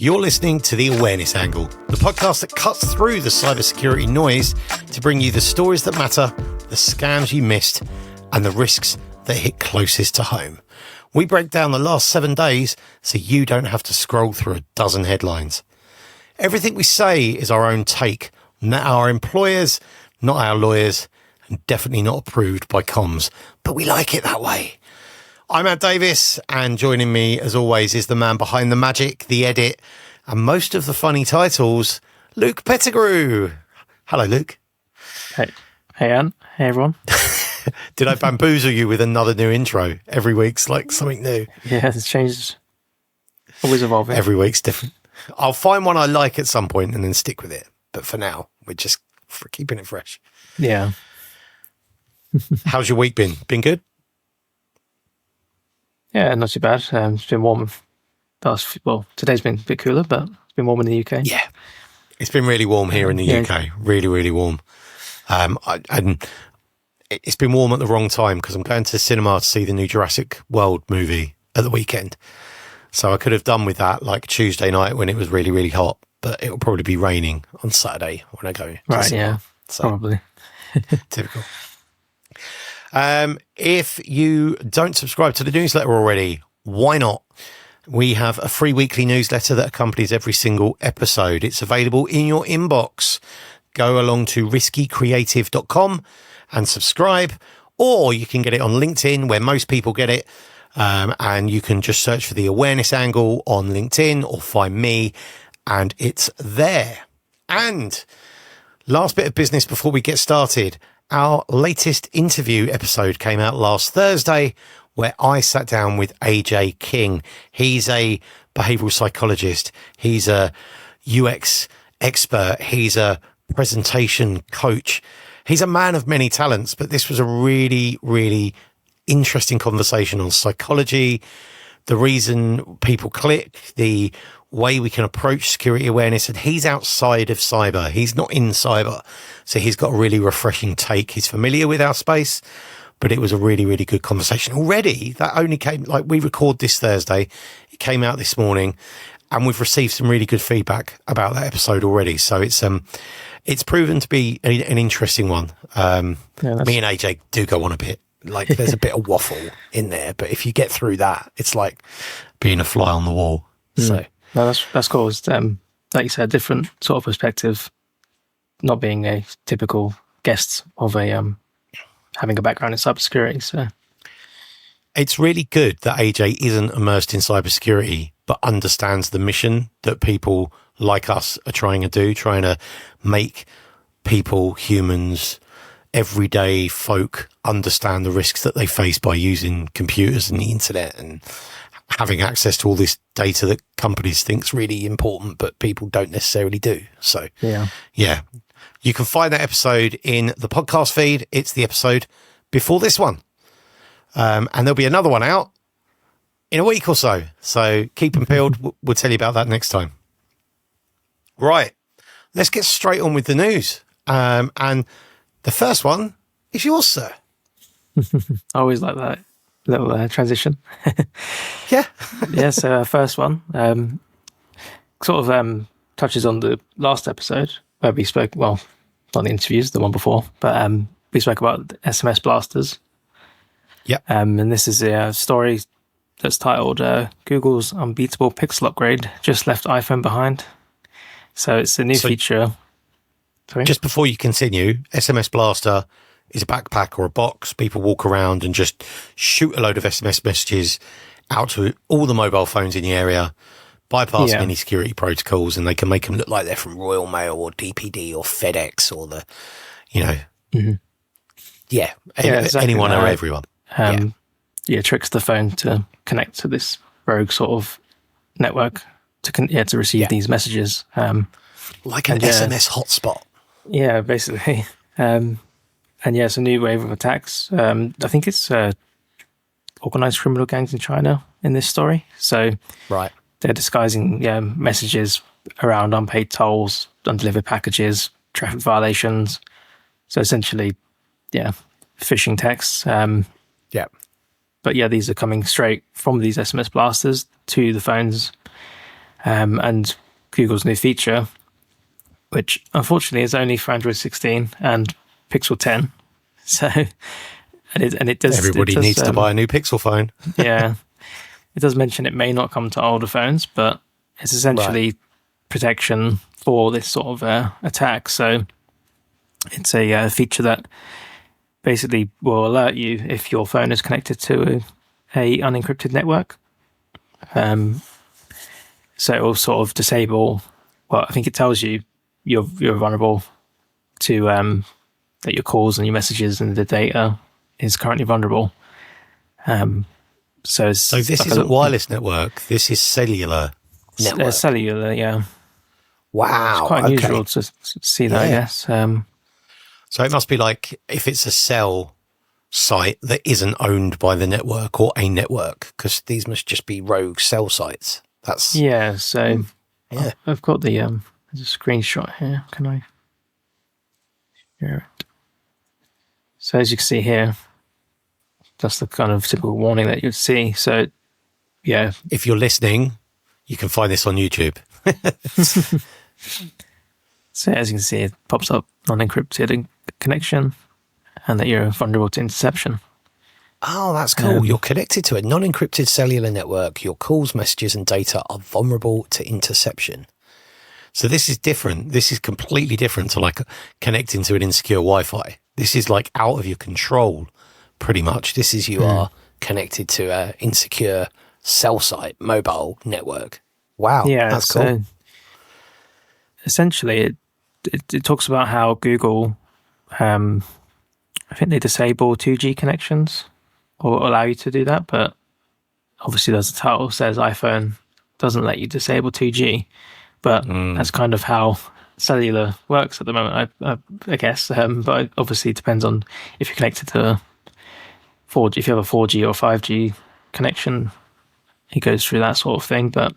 You're listening to The Awareness Angle, the podcast that cuts through the cybersecurity noise to bring you the stories that matter, the scams you missed, and the risks that hit closest to home. We break down the last 7 days so you don't have to scroll through a dozen headlines. Everything we say is our own take, not our employers, not our lawyers, and definitely not approved by comms, but we like it that way. I'm Matt Davis, and joining me, as always, is the man behind the magic, the edit, and most of the funny titles, Luke Pettigrew. Hello, Luke. Hey, Anne. Hey, everyone. Did I bamboozle you with another new intro? Every week's like something new. Yeah, it's changed. Always evolving. Every week's different. I'll find one I like at some point and then stick with it. But for now, we're just keeping it fresh. Yeah. How's your week been? Been good? Yeah, not too bad. It's been warm. Today's been a bit cooler, but it's been warm in the UK. Yeah. It's been really warm here in the UK. Really, really warm. And it's been warm at the wrong time because I'm going to the cinema to see the new Jurassic World movie at the weekend. So I could have done with that like Tuesday night when it was really, really hot, but it'll probably be raining on Saturday when I go. Right, yeah, so, probably. Typical. If you don't subscribe to the newsletter already, why not? We have a free weekly newsletter that accompanies every single episode. It's available in your inbox. Go along to riskycreative.com and subscribe, or you can get it on LinkedIn where most people get it. And you can just search for The Awareness Angle on LinkedIn or find me and it's there. And last bit of business before we get started. Our latest interview episode came out last Thursday where I sat down with AJ King. He's a behavioral psychologist. He's a UX expert. He's a presentation coach. He's a man of many talents, but this was a really, really interesting conversation on psychology, the reason people click, the way we can approach security awareness. And he's outside of cyber. He's not in cyber. So he's got a really refreshing take. He's familiar with our space, but it was a really, really good conversation already. That only came, like, we record this Thursday. It came out this morning and we've received some really good feedback about that episode already. So it's proven to be an interesting one. Me and AJ do go on a bit. Like there's a bit of waffle in there, but if you get through that, it's like being a fly on the wall. So no, that's cool. It's, like you said, different sort of perspective, not being a typical guest of a having a background in cybersecurity. So it's really good that AJ isn't immersed in cybersecurity, but understands the mission that people like us are trying to make people, humans, everyday folk understand the risks that they face by using computers and the internet and having access to all this data that companies think's really important, but people don't necessarily do. So yeah, you can find that episode in the podcast feed. It's the episode before this one. And there'll be another one out in a week or so. So keep them peeled. We'll tell you about that next time. Right. Let's get straight on with the news. And the first one is yours, sir. I always like that little transition. Yeah. Yeah, so first one sort of touches on the last episode where we spoke, well, not the interviews, the one before, but we spoke about SMS Blasters. Yeah. And this is a story that's titled Google's Unbeatable Pixel Upgrade Just Left iPhone Behind. So it's a new feature. Sorry? Just before you continue, SMS Blaster is a backpack or a box. People walk around and just shoot a load of SMS messages out to all the mobile phones in the area, bypassing any security protocols, and they can make them look like they're from Royal Mail or DPD or FedEx or the, anyone or everyone. Tricks the phone to connect to this rogue sort of network to receive these messages. Like an SMS hotspot. Yeah, basically. And it's a new wave of attacks. I think it's organized criminal gangs in China in this story. So they're disguising messages around unpaid tolls, undelivered packages, traffic violations. So essentially, phishing texts. But these are coming straight from these SMS blasters to the phones. and Google's new feature, which unfortunately is only for Android 16 and Pixel 10. So, and it does. Everybody needs to buy a new Pixel phone. Yeah, it does mention it may not come to older phones, but it's essentially protection for this sort of attack. So, it's a feature that basically will alert you if your phone is connected to a unencrypted network. So it will sort of disable. Well, I think it tells you you're vulnerable to that your calls and your messages and the data is currently vulnerable. So this isn't wireless network. This is cellular network. Cellular, yeah. Wow, it's quite unusual to see that. I guess. So it must be like if it's a cell site that isn't owned by the network or a network, because these must just be rogue cell sites. That's So I've got the there's a screenshot here. Can I share it? So as you can see here, that's the kind of typical warning that you'd see. So yeah, if you're listening, you can find this on YouTube. So as you can see, it pops up non-encrypted connection and that you're vulnerable to interception. Oh, that's cool. You're connected to a non-encrypted cellular network. Your calls, messages, and data are vulnerable to interception. So this is different. This is completely different to like connecting to an insecure Wi-Fi. This is like out of your control, pretty much. This is you are connected to an insecure cell site, mobile network. Wow, that's cool. Essentially, it talks about how Google, I think they disable 2G connections or allow you to do that, but obviously there's a title says iPhone doesn't let you disable 2G, but that's kind of how cellular works at the moment, I guess. But obviously it depends on if you're connected to 4G, if you have a 4G or 5G connection, it goes through that sort of thing. But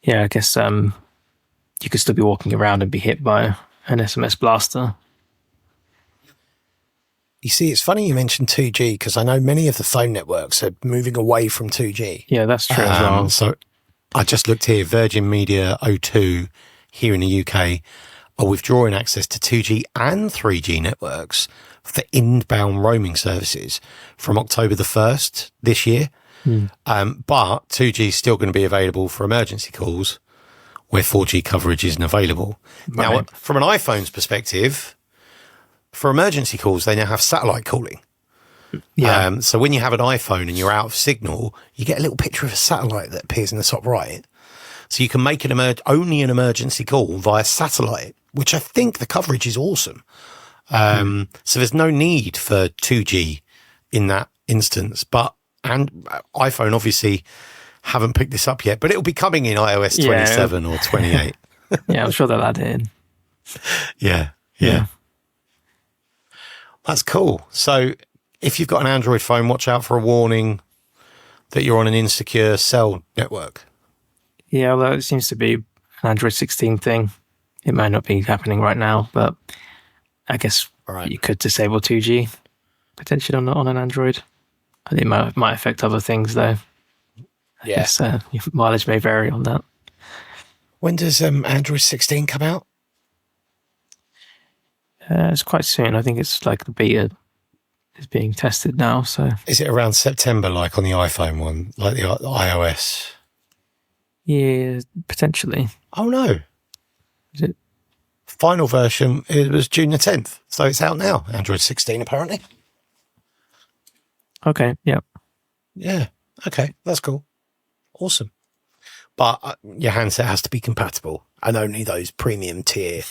yeah, I guess you could still be walking around and be hit by an SMS blaster. You see, it's funny you mentioned 2G because I know many of the phone networks are moving away from 2G. Yeah, that's true as well. So I just looked here, Virgin Media O2 here in the UK are withdrawing access to 2G and 3G networks for inbound roaming services from October the 1st this year. But 2G is still going to be available for emergency calls where 4G coverage isn't available. Right. Now, from an iPhone's perspective, for emergency calls, they now have satellite calling. Yeah. So when you have an iPhone and you're out of signal, you get a little picture of a satellite that appears in the top right. So you can make only an emergency call via satellite, which I think the coverage is awesome. So there's no need for 2G in that instance. And iPhone obviously haven't picked this up yet, but it'll be coming in iOS 27 or 28. Yeah, I'm sure they'll add it in. Yeah. That's cool. So if you've got an Android phone, watch out for a warning that you're on an insecure cell network. Yeah, although it seems to be an Android 16 thing. It might not be happening right now, but I guess you could disable 2G potentially on an Android. I think it might affect other things though. I guess your mileage may vary on that. When does Android 16 come out? It's quite soon. I think it's like the beta is being tested now. So is it around September, like on the iPhone one, like the iOS? Yeah, potentially. Oh no! Is it? Final version, it was June the 10th, so it's out now. Android 16, apparently. Okay. Yeah. Yeah. Okay, that's cool. Awesome. But your handset has to be compatible, and only those premium tier,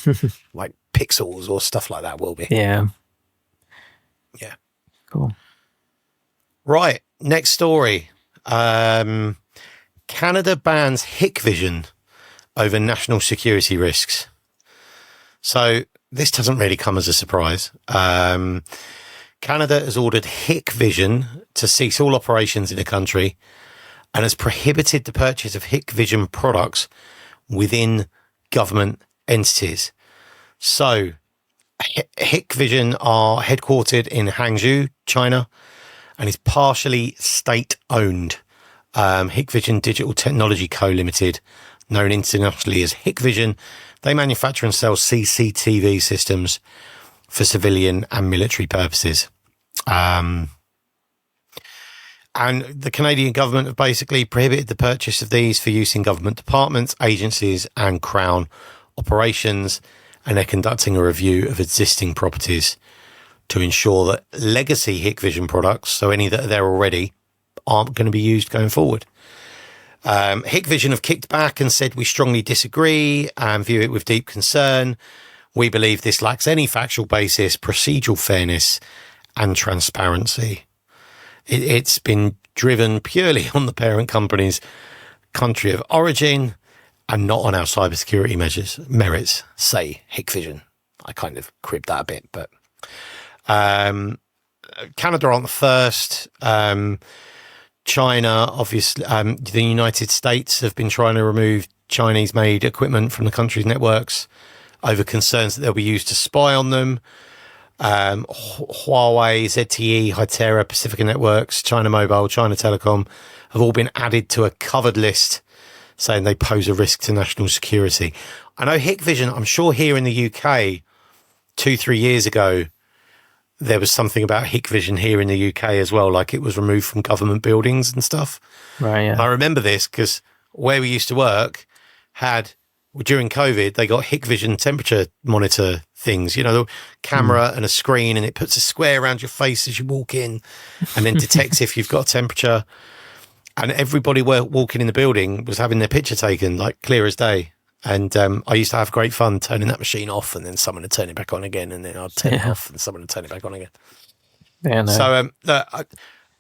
like Pixels or stuff like that, will be. Yeah. Yeah. Cool. Right. Next story. Canada bans Hikvision over national security risks. So this doesn't really come as a surprise. Canada has ordered Hikvision to cease all operations in the country and has prohibited the purchase of Hikvision products within government entities. So Hikvision are headquartered in Hangzhou, China, and is partially state-owned. Hikvision Digital Technology Co. Limited, known internationally as Hikvision. They manufacture and sell CCTV systems for civilian and military purposes. And the Canadian government have basically prohibited the purchase of these for use in government departments, agencies and Crown operations. And they're conducting a review of existing properties to ensure that legacy Hikvision products, so any that are there already, aren't going to be used going forward. Hikvision have kicked back and said, we strongly disagree and view it with deep concern. We believe this lacks any factual basis, procedural fairness and transparency. It's been driven purely on the parent company's country of origin and not on our cybersecurity merits, say Hikvision. I kind of cribbed that a bit, but Canada aren't the first. China, obviously, the United States have been trying to remove Chinese-made equipment from the country's networks over concerns that they'll be used to spy on them. Huawei, ZTE, Hytera, Pacifica Networks, China Mobile, China Telecom have all been added to a covered list saying they pose a risk to national security. I know Hikvision, I'm sure here in the UK 2-3 years ago, there was something about Hikvision here in the UK as well, like it was removed from government buildings and stuff. Right, yeah. I remember this because where we used to work during COVID, they got Hikvision temperature monitor things, the camera and a screen, and it puts a square around your face as you walk in and then detects if you've got a temperature. And everybody walking in the building was having their picture taken, like clear as day. And I used to have great fun turning that machine off, and then someone would turn it back on again, and then I'd turn it off, and someone would turn it back on again. Yeah, no. So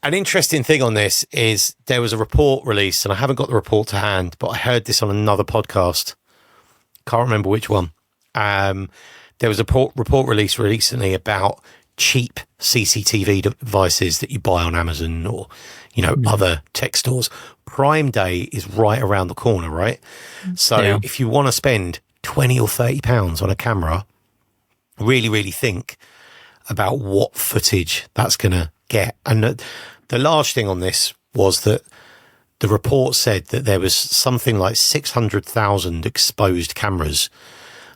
an interesting thing on this is there was a report released, and I haven't got the report to hand, but I heard this on another podcast. Can't remember which one. There was a report released recently about cheap CCTV devices that you buy on Amazon or, other tech stores. Prime Day is right around the corner, right? So if you want to spend 20 or 30 pounds on a camera, really, really think about what footage that's going to get. And the large thing on this was that the report said that there was something like 600,000 exposed cameras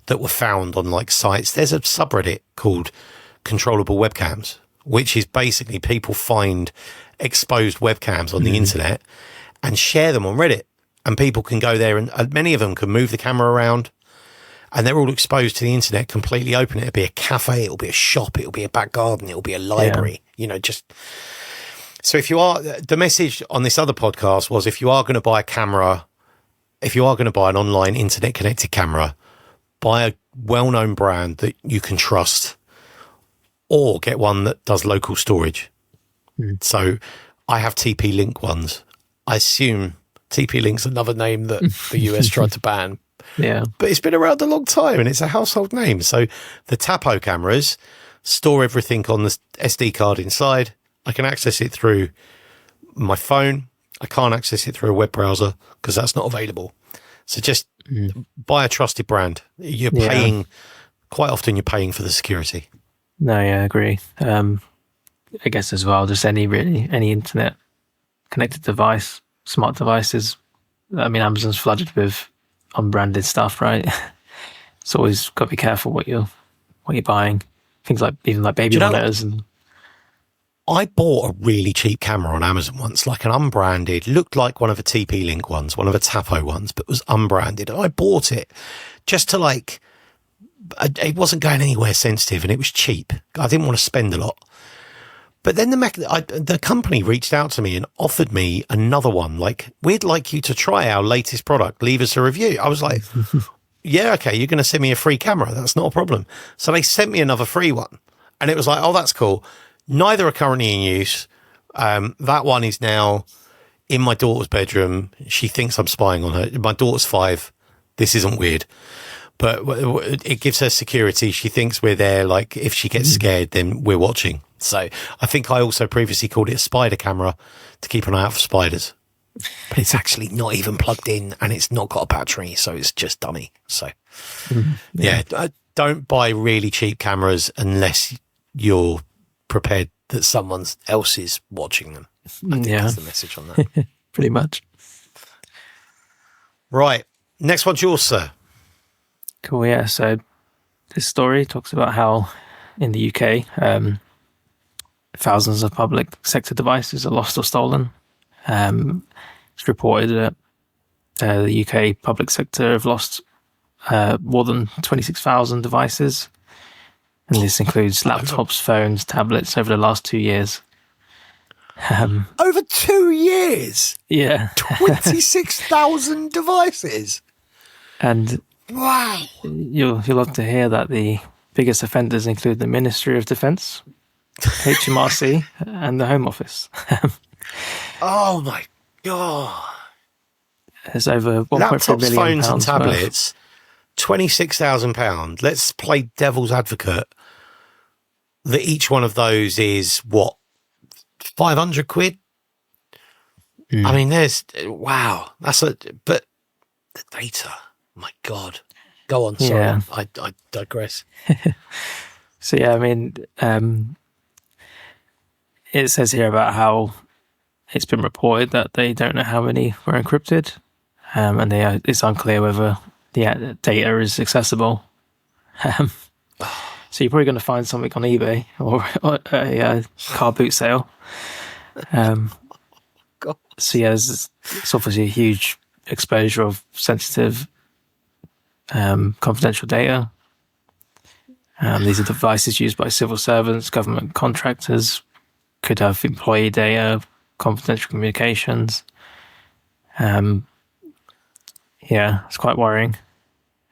that were found on like sites. There's a subreddit called Controllable Webcams, which is basically people find exposed webcams on the internet and share them on Reddit. And people can go there and many of them can move the camera around and they're all exposed to the internet completely open. It'll be a cafe, it'll be a shop, it'll be a back garden, it'll be a library, So if you are, the message on this other podcast was if you are going to buy a camera, if you are going to buy an online internet connected camera, buy a well-known brand that you can trust or get one that does local storage. So I have TP-Link ones. I assume TP-Link's another name that the US tried to ban. Yeah. But it's been around a long time and it's a household name. So the Tapo cameras store everything on the SD card inside. I can access it through my phone. I can't access it through a web browser because that's not available. So just buy a trusted brand. You're paying, quite often you're paying for the security. No, yeah, I agree. I guess as well, just any internet connected device, smart devices. I mean, Amazon's flooded with unbranded stuff, right? It's always got to be careful what you're buying. Things like even like baby monitors and. I bought a really cheap camera on Amazon once, like an unbranded, looked like one of the TP-Link ones, one of the Tapo ones, but was unbranded. And I bought it just to it wasn't going anywhere sensitive and it was cheap. I didn't want to spend a lot. But then the company reached out to me and offered me another one. Like, we'd like you to try our latest product. Leave us a review. I was like, yeah, okay, you're going to send me a free camera. That's not a problem. So they sent me another free one. And it was like, oh, that's cool. Neither are currently in use. That one is now in my daughter's bedroom. She thinks I'm spying on her. My daughter's 5. This isn't weird. But it gives her security. She thinks we're there. Like, if she gets scared, then we're watching. So I think I also previously called it a spider camera to keep an eye out for spiders. But it's actually not even plugged in and it's not got a battery. So it's just dummy. So, don't buy really cheap cameras unless you're prepared that someone else is watching them. I think that's the message on that. pretty much. Right. Next one's yours, sir. Cool, yeah. So this story talks about how in the UK, thousands of public sector devices are lost or stolen. It's reported that the UK public sector have lost more than 26,000 devices. And this includes laptops, phones, tablets over the last 2 years. Over 2 years? Yeah. 26,000 devices? And wow. You'll love to hear that the biggest offenders include the Ministry of Defence, HMRC, and the Home Office. Oh my God. There's over 1.3 laptops, billion phones, and pounds tablets. £26,000. Let's play devil's advocate that each one of those is what, 500 quid? I mean, wow. But the data, my God. Go on, sorry. Yeah. I digress. So, yeah, I mean, it says here about how it's been reported that they don't know how many were encrypted, and it's unclear whether the data is accessible. So you're probably going to find something on eBay or a car boot sale. So yeah, it's obviously a huge exposure of sensitive, confidential data. These are devices used by civil servants, government contractors, could have employee data, confidential communications. Yeah, it's quite worrying.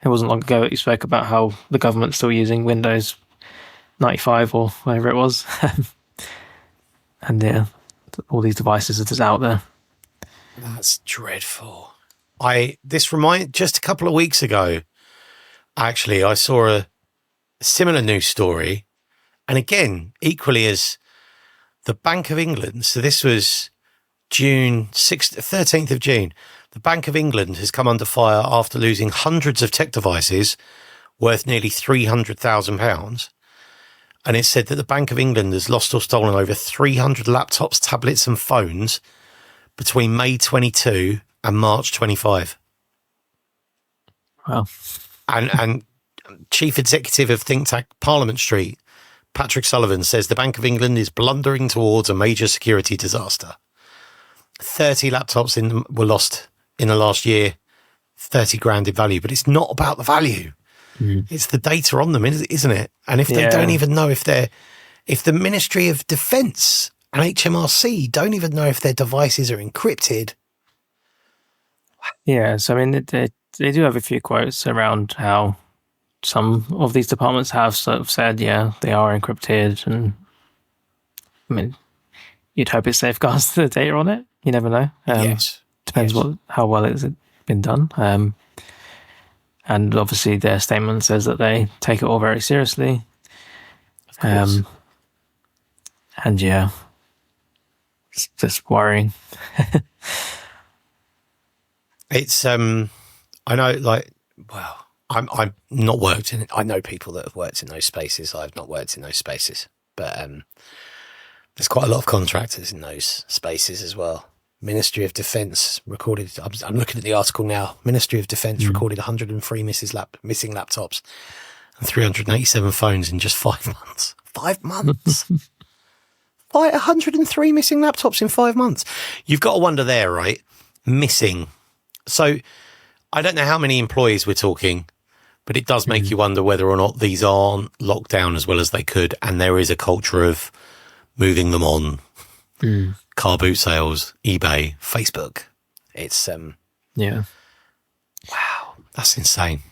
It wasn't long ago that you spoke about how the government's still using Windows 95 or whatever it was. And yeah, all these devices are just out there. That's dreadful. Just a couple of weeks ago, actually, I saw a similar news story. And again, equally as the Bank of England. So this was June 13th of June. The Bank of England has come under fire after losing hundreds of tech devices worth nearly £300,000. And it said that the Bank of England has lost or stolen over 300 laptops, tablets and phones between May 22 and March 25. Wow. And Chief Executive of think tank Parliament Street, Patrick Sullivan, says the Bank of England is blundering towards a major security disaster. 30 laptops were lost in the last year, 30 grand in value, but it's not about the value. It's the data on them, isn't it? And if they don't even know if the Ministry of Defence and HMRC don't even know if their devices are encrypted. Yeah, so I mean, they do have a few quotes around how some of these departments have sort of said, yeah, they are encrypted, and I mean, you'd hope it safeguards the data on it. You never know. Yes. Depends how well it's been done. And obviously their statement says that they take it all very seriously. Of course. And yeah, it's just worrying. It's, I know, like, well, I'm not worked in it. I know people that have worked in those spaces. I've not worked in those spaces, but there's quite a lot of contractors in those spaces as well. Ministry of Defence recorded, I'm looking at the article now, Ministry of Defence recorded 103 missing laptops and 387 phones in just 5 months. 5 months? 103 missing laptops in 5 months. You've got to wonder there, right? Missing. So I don't know how many employees we're talking, but it does make you wonder whether or not these aren't locked down as well as they could, and there is a culture of moving them on. Car boot sales, eBay, Facebook. It's yeah. Wow, that's insane.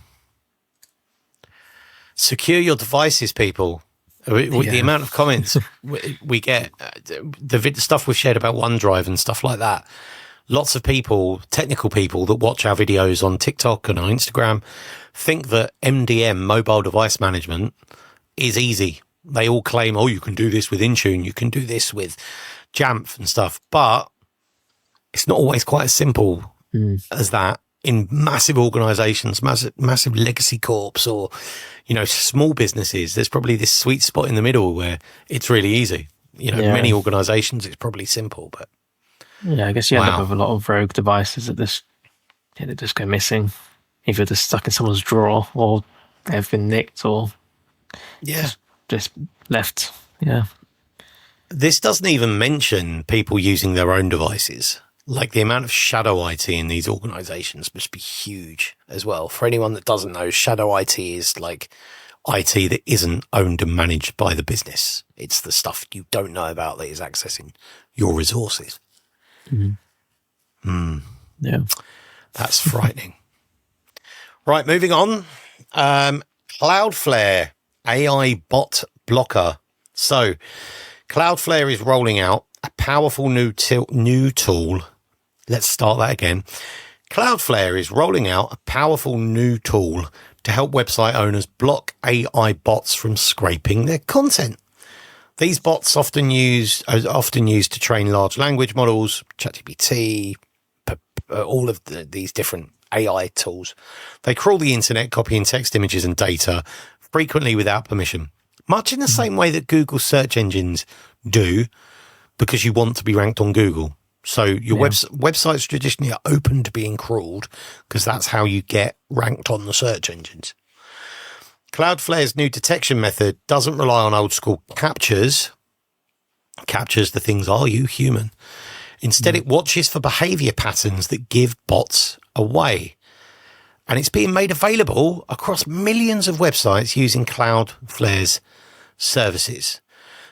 Secure your devices, people. The amount of comments we get, the stuff we've shared about OneDrive and stuff like that. Lots of people, technical people that watch our videos on TikTok and on Instagram, think that MDM, mobile device management, is easy. They all claim, oh, you can do this with Intune, you can do this with Jamf and stuff, but it's not always quite as simple as that in massive organizations, massive legacy corps, or, small businesses. There's probably this sweet spot in the middle where it's really easy. Many organizations, it's probably simple, but Yeah, I guess you end up with a lot of rogue devices that just go missing. Either they're stuck in someone's drawer, or they've been nicked, or just left. Yeah. This doesn't even mention people using their own devices. Like, the amount of shadow IT in these organizations must be huge as well. For anyone that doesn't know, shadow IT is like IT that isn't owned and managed by the business. It's the stuff you don't know about that is accessing your resources. Yeah. That's frightening. Right, moving on. Cloudflare AI bot blocker. So Cloudflare is rolling out a powerful new tool. Let's start that again. Cloudflare is rolling out a powerful new tool to help website owners block AI bots from scraping their content. These bots are often used to train large language models, ChatGPT, all of these different AI tools. They crawl the internet, copying text, images, and data, frequently without permission. Much in the same way that Google search engines do, because you want to be ranked on Google. So your websites traditionally are open to being crawled, because that's how you get ranked on the search engines. Cloudflare's new detection method doesn't rely on old school captures the things, are you human? Instead, it watches for behavior patterns that give bots away. And it's being made available across millions of websites using Cloudflare's services.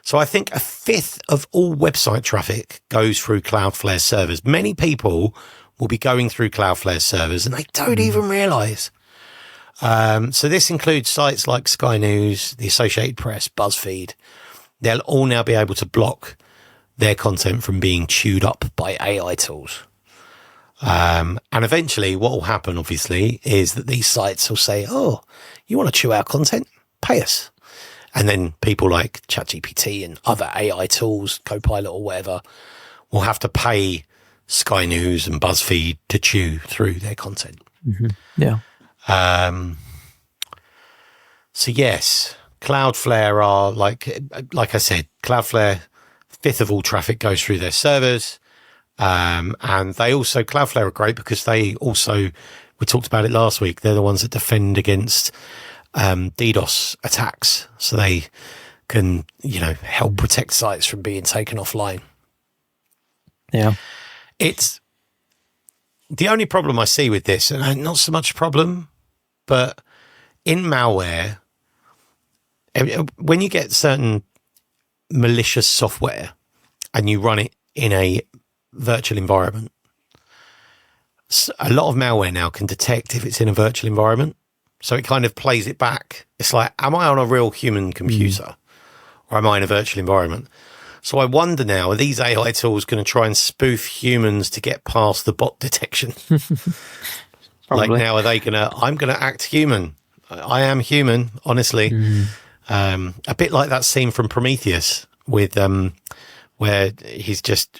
So I think 1/5 of all website traffic goes through Cloudflare servers. Many people will be going through Cloudflare servers and they don't even realize. So this includes sites like Sky News, the Associated Press, BuzzFeed. They'll all now be able to block their content from being chewed up by AI tools. And eventually what will happen, obviously, is that these sites will say, oh, you want to chew our content? Pay us. And then people like ChatGPT and other AI tools, Copilot or whatever, will have to pay Sky News and BuzzFeed to chew through their content. Yeah. So yes, Cloudflare are like I said, Cloudflare, 1/5 of all traffic goes through their servers. And Cloudflare are great because they also, we talked about it last week, they're the ones that defend against DDoS attacks. So they can, help protect sites from being taken offline. Yeah. It's the only problem I see with this, and not so much a problem, but in malware, when you get certain malicious software and you run it in a virtual environment, a lot of malware now can detect if it's in a virtual environment. So it kind of plays it back. It's like, am I on a real human computer or am I in a virtual environment? So I wonder now, are these AI tools going to try and spoof humans to get past the bot detection? Like now, I'm going to act human. I am human, honestly. A bit like that scene from Prometheus with, where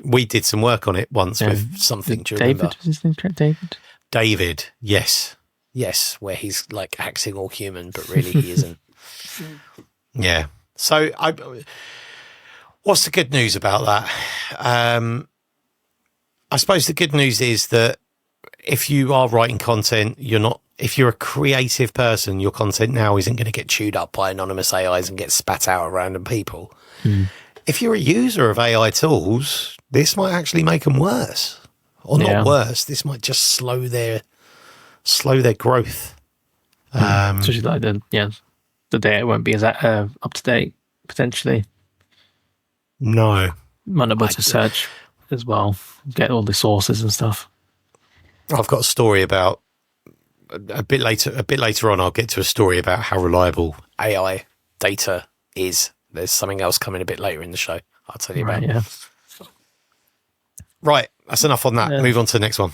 we did some work on it once with something. Do you remember? David, was his name David? David, yes. Yes, where he's like acting all human, but really he isn't. Yeah. So what's the good news about that? I suppose the good news is that if you are writing content, if you're a creative person, your content now isn't going to get chewed up by anonymous AIs and get spat out at random people. If you're a user of AI tools, this might actually make them worse. Or not worse, this might just slow their growth. Especially like the data won't be as up to date, potentially. No. Might not be able to search as well, get all the sources and stuff. I've got a story about a bit later on. I'll get to a story about how reliable AI data is. There's something else coming a bit later in the show. I'll tell you about. Yeah. Right, that's enough on that. Move on to the next one.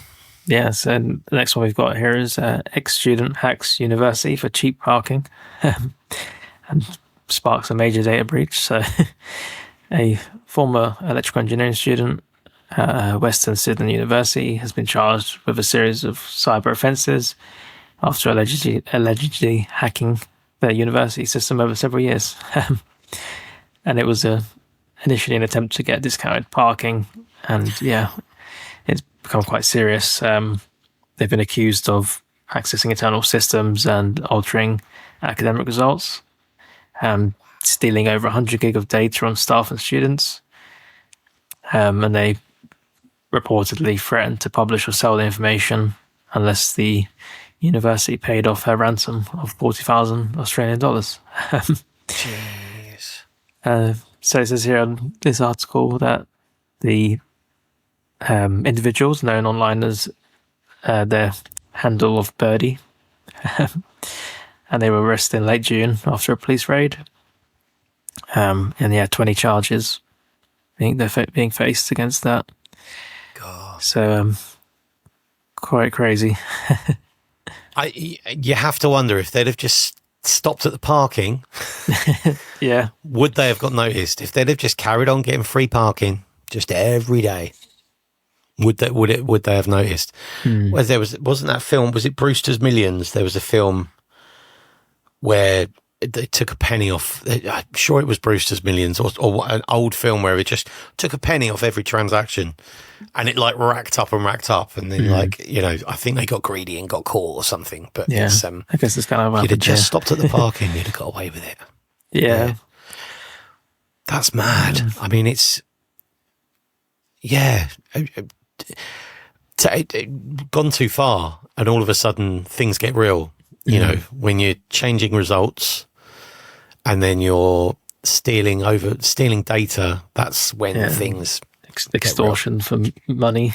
Yeah, so the next one we've got here is ex-student hacks university for cheap parking and sparks a major data breach. So a former electrical engineering student at Western Sydney University has been charged with a series of cyber offences after allegedly hacking their university system over several years. And it was initially an attempt to get discounted parking. And become quite serious. They've been accused of accessing internal systems and altering academic results, stealing over 100 gig of data on staff and students. And they reportedly threatened to publish or sell the information unless the university paid off her ransom of 40,000 Australian dollars. Jeez. So it says here on this article that the individuals known online as their handle of Birdie, and they were arrested in late June after a police raid. And 20 charges I think they're being faced against that. God. So quite crazy. You have to wonder if they'd have just stopped at the parking. Yeah. Would they have got noticed? If they'd have just carried on getting free parking just every day, would they have noticed? Well, wasn't that film? Was it Brewster's Millions? There was a film where they took a penny off. I'm sure it was Brewster's Millions or an old film where it just took a penny off every transaction, and it like racked up, and then I think they got greedy and got caught or something. But yeah, I guess it's kind of you'd have just stopped at the parking, you'd have got away with it. Yeah. That's mad. I mean, it's gone too far, and all of a sudden things get real. You know, when you're changing results and then you're stealing data, that's when things extortion for money.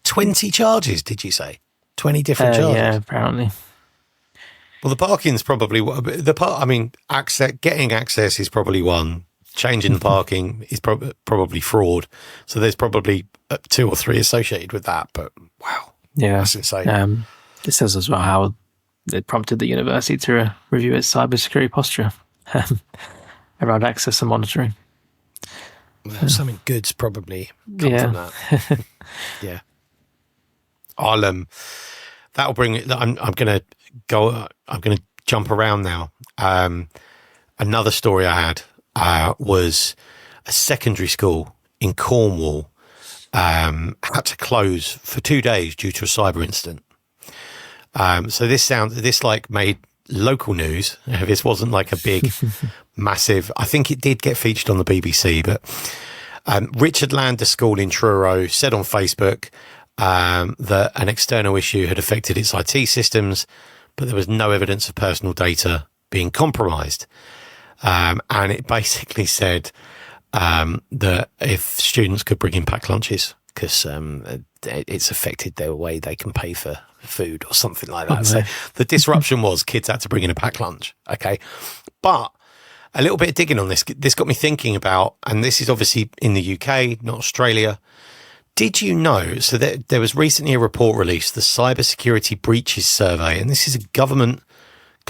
20 charges, did you say? 20 different charges? Yeah, apparently. Well, the parking's probably getting access is probably one. Changing the parking is probably fraud. So there's probably 2 or 3 associated with that. But wow, that's insane. It says as well how it prompted the university to review its cybersecurity posture around access and monitoring. Well, something good's probably come from that. Yeah. That'll bring it. I'm going to jump around now. Another story I had was a secondary school in Cornwall had to close for 2 days due to a cyber incident. So this made local news. This wasn't like a big, massive. I think it did get featured on the BBC, but Richard Lander School in Truro said on Facebook that an external issue had affected its IT systems, but there was no evidence of personal data being compromised. And it basically said that if students could bring in packed lunches, because it's affected their way they can pay for food or something like that. So the disruption was kids had to bring in a packed lunch. Okay. But a little bit of digging on this got me thinking about, and this is obviously in the UK, not Australia. Did you know, so there was recently a report released, the Cybersecurity Breaches Survey, and this is a government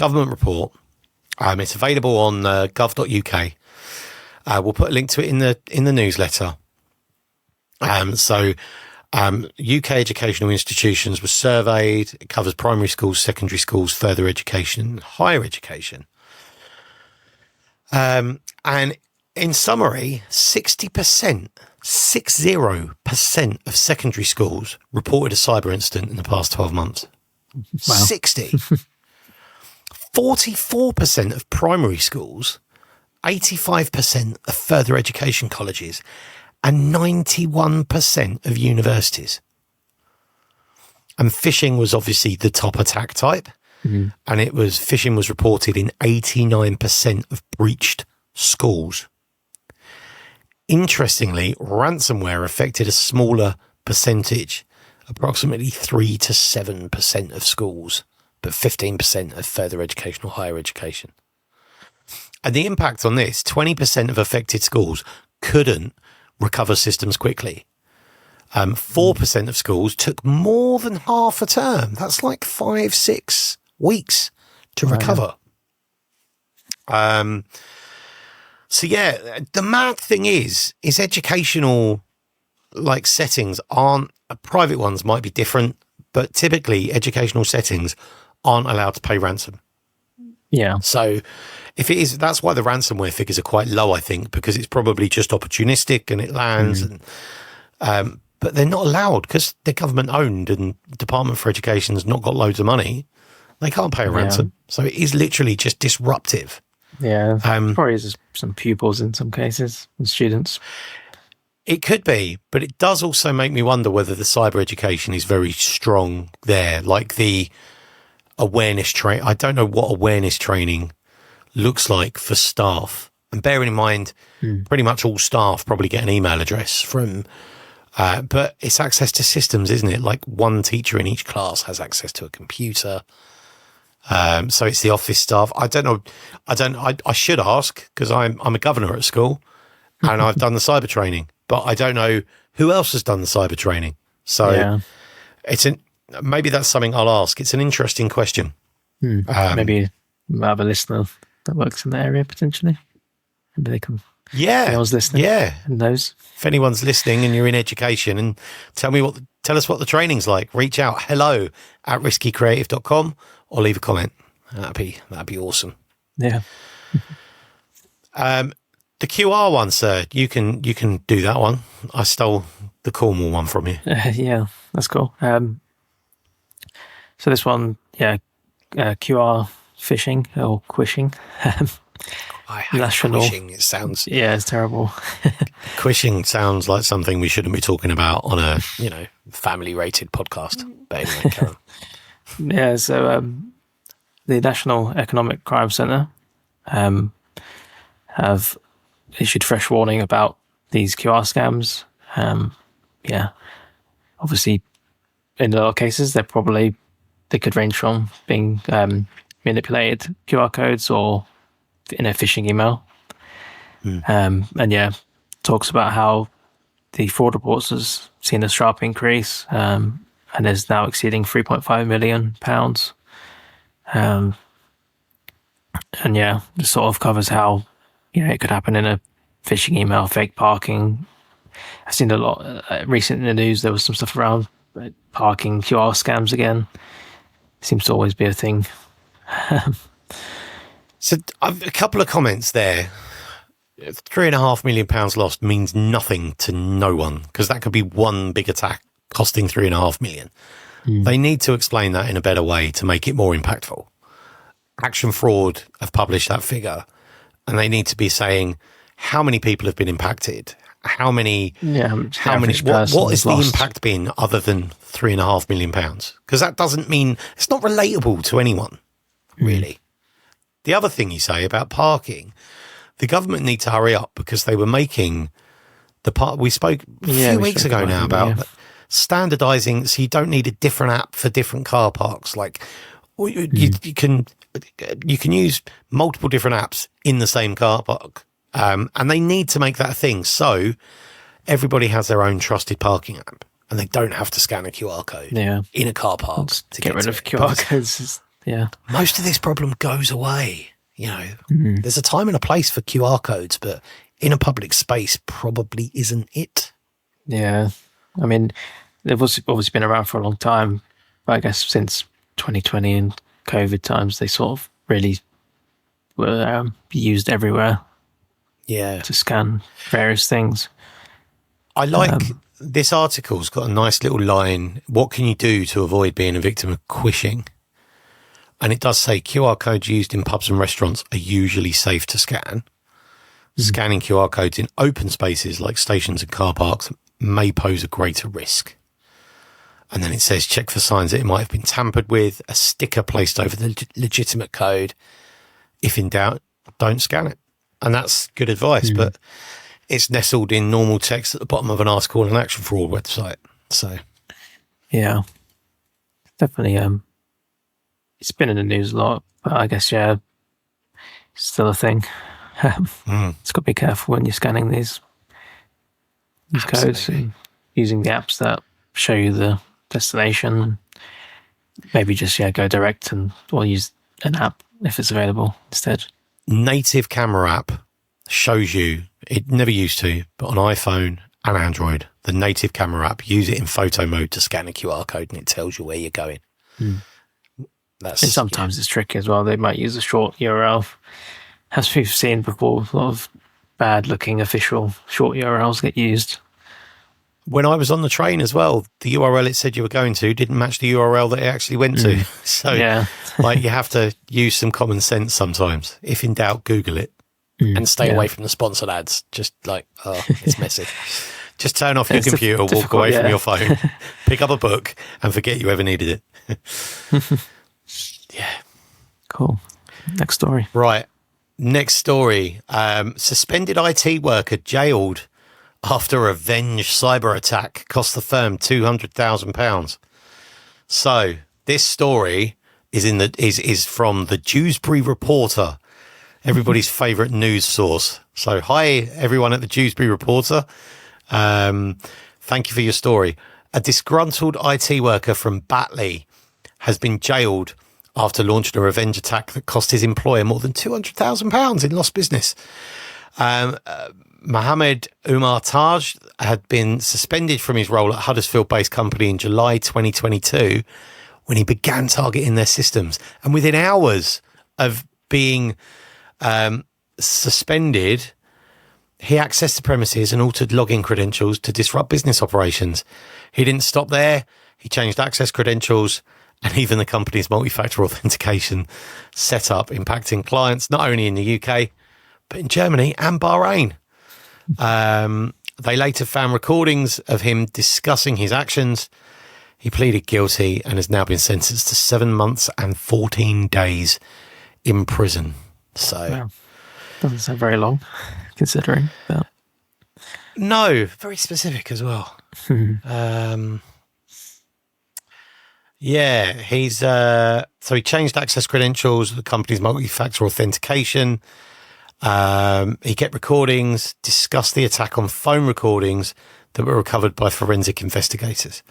report. It's available on gov.uk. We'll put a link to it in the newsletter. UK educational institutions were surveyed. It covers primary schools, secondary schools, further education, higher education. And in summary, 60% of secondary schools reported a cyber incident in the past 12 months. Wow. 60. 44% of primary schools, 85% of further education colleges, and 91% of universities. And phishing was obviously the top attack type. Mm-hmm. And phishing was reported in 89% of breached schools. Interestingly, ransomware affected a smaller percentage, approximately 3 to 7% of schools, but 15% of further education or higher education. And the impact on this, 20% of affected schools couldn't recover systems quickly. 4% of schools took more than half a term. That's like 5-6 weeks to recover. So yeah, the mad thing is educational settings aren't, private ones might be different, but typically educational settings aren't allowed to pay ransom. Yeah. So if it is, that's why the ransomware figures are quite low, I think, because it's probably just opportunistic and it lands. And but they're not allowed because they're government owned and the Department for Education's not got loads of money. They can't pay a ransom. So it is literally just disruptive. Yeah. Probably is some pupils in some cases and students. It could be, but it does also make me wonder whether the cyber education is very strong there, like the awareness training. I don't know what awareness training looks like for staff. And bearing in mind, pretty much all staff probably get an email address from, but it's access to systems, isn't it? Like one teacher in each class has access to a computer. So it's the office staff. I don't know. I should ask because I'm a governor at school and I've done the cyber training. But I don't know who else has done the cyber training. So maybe that's something I'll ask. It's an interesting question. Maybe we have a listener that works in the area potentially. Maybe they can. Yeah, anyone's listening. Yeah, and knows. If anyone's listening and you're in education, and tell us what the training's like. Reach out hello@riskycreative.com or leave a comment. That'd be awesome. Yeah. The QR one, sir, you can do that one. I stole the Cornwall one from you. Yeah, that's cool. So this one, QR phishing or quishing. I hate quishing. It sounds... Yeah, it's terrible. Quishing sounds like something we shouldn't be talking about on a, family-rated podcast. But anyway, carry on. Yeah, so the National Economic Crime Centre have issued fresh warning about these QR scams. Obviously, in a lot of cases, they could range from being manipulated QR codes or in a phishing email. Talks about how the fraud reports has seen a sharp increase and is now exceeding £3.5 million. Just sort of covers how it could happen in a phishing email, fake parking. I've seen a lot recent in the news. There was some stuff around parking QR scams again. Seems to always be a thing. So a couple of comments there. £3.5 million lost means nothing to no one because that could be one big attack costing £3.5 million. They need to explain that in a better way to make it more impactful. Action Fraud have published that figure and they need to be saying how many people have been impacted, what is the impact been other than £3.5 million? Because that doesn't mean, it's not relatable to anyone, really. The other thing you say about parking, the government need to hurry up because they were making we spoke a few weeks ago now about standardizing so you don't need a different app for different car parks. Like you can use multiple different apps in the same car park. And they need to make that a thing. So everybody has their own trusted parking app and they don't have to scan a QR code in a car park to get rid of QR codes. Yeah. Most of this problem goes away. There's a time and a place for QR codes, but in a public space probably isn't it. Yeah. I mean, they've obviously been around for a long time, but I guess since 2020 and COVID times, they sort of really were used everywhere. Yeah. To scan various things. I like this article's got a nice little line. What can you do to avoid being a victim of quishing? And it does say QR codes used in pubs and restaurants are usually safe to scan. Scanning QR codes in open spaces like stations and car parks may pose a greater risk. And then it says check for signs that it might have been tampered with, a sticker placed over the legitimate code. If in doubt, don't scan it. And that's good advice, but it's nestled in normal text at the bottom of an article on an Action Fraud website. So, yeah, definitely. It's been in the news a lot, but I guess it's still a thing. It's got to be careful when you're scanning these codes and using the apps that show you the destination. Maybe just go direct or use an app if it's available instead. Native camera app shows you, it never used to, but on iPhone and Android, the native camera app, use it in photo mode to scan a QR code and it tells you where you're going. And sometimes it's tricky as well. They might use a short URL. As we've seen before, a lot of bad looking official short URLs get used. when I was on the train as well, the URL it said you were going to didn't match the URL that it actually went to. So like you have to use some common sense sometimes. If in doubt, Google it. And stay away from the sponsored ads. Just like, it's messy. Just turn off your computer, walk away from your phone, pick up a book, and forget you ever needed it. Yeah. Cool. Next story. Right. Next story. Suspended IT worker jailed after revenge cyber attack cost the firm £200,000. So this story is from the Dewsbury Reporter, everybody's favourite news source. So hi, everyone at the Dewsbury Reporter. Thank you for your story. A disgruntled IT worker from Batley has been jailed after launching a revenge attack that cost his employer more than £200,000 in lost business. Mohammed Umar Taj had been suspended from his role at Huddersfield-based company in July 2022 when he began targeting their systems. And within hours of being suspended, he accessed the premises and altered login credentials to disrupt business operations. He didn't stop there. He changed access credentials and even the company's multi-factor authentication setup, impacting clients not only in the UK, but in Germany and Bahrain. They later found recordings of him discussing his actions. He pleaded guilty and has now been sentenced to 7 months and 14 days in prison. So, wow. Doesn't sound very long, considering. But. No, very specific as well. Yeah, he's so he changed access credentials, the company's multi-factor authentication. He kept recordings, discussed the attack on phone recordings that were recovered by forensic investigators.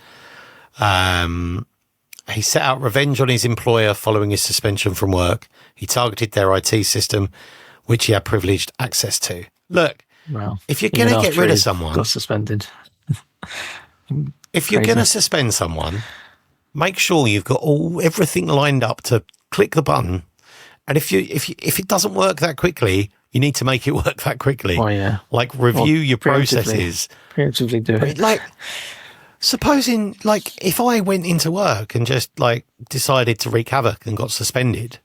He set out revenge on his employer following his suspension from work. He targeted their IT system, which he had privileged access to. Look, if you're going to get rid of someone, got suspended. If you're going to suspend someone, make sure you've got everything lined up to click the button. And if it doesn't work that quickly, you need to make it work that quickly. Oh yeah, like review your processes. Preemptively do it. Like, supposing, like, if I went into work and just like decided to wreak havoc and got suspended,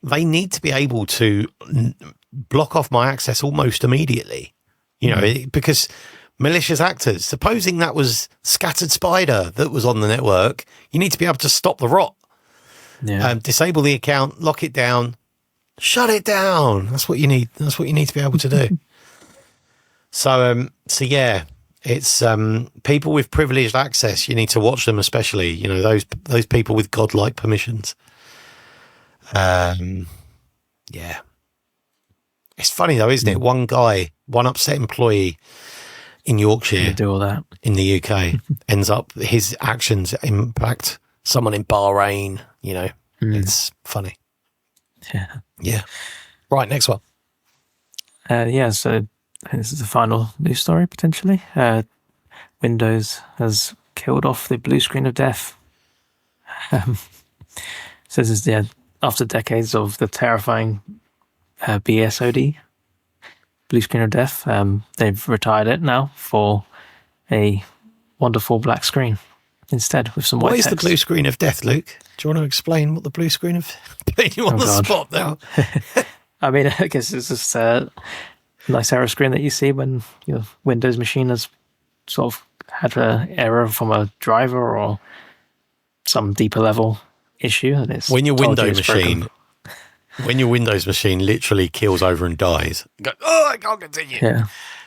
they need to be able to block off my access almost immediately. You know, because malicious actors, supposing that was Scattered Spider that was on the network, you need to be able to stop the rot. Yeah. Disable the account, lock it down, shut it down. That's what you need. That's what you need to be able to do. So yeah, it's people with privileged access. You need to watch them, especially, you know, those people with godlike permissions. Yeah. It's funny though, isn't it? One upset employee in Yorkshire, do all that in the UK, ends up, his actions impact someone in Bahrain. You know, it's funny. Yeah. Right, next one. So this is the final news story, potentially. Windows has killed off the blue screen of death. So this is, after decades of the terrifying BSOD, blue screen of death, they've retired it now for a wonderful black screen instead with some white text. What is the blue screen of death, Luke? Do you want to explain what the blue screen of putting you on the spot now? I mean, I guess it's just a nice error screen that you see when your Windows machine has sort of had an error from a driver or some deeper level issue. And it's when your Windows machine literally kills over and dies, you go, I can't continue. Yeah.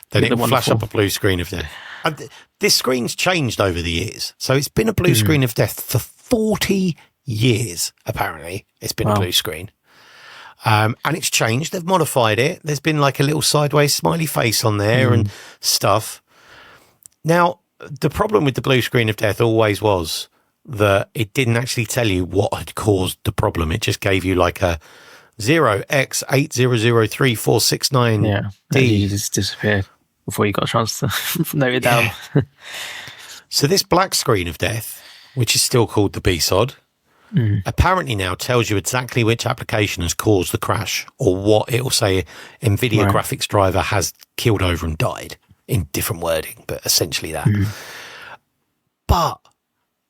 Then it will flash up a blue screen of death. And this screen's changed over the years. So it's been a blue screen of death for 40 years, apparently. It's been a blue screen. And it's changed. They've modified it. There's been like a little sideways smiley face on there and stuff. Now, the problem with the blue screen of death always was that it didn't actually tell you what had caused the problem. It just gave you like a 0x8003469D. Yeah, you just disappeared before you got a chance to note it down. So this black screen of death, which is still called the BSOD, apparently now tells you exactly which application has caused the crash or what it will say NVIDIA graphics driver has killed over and died in different wording, but essentially that. But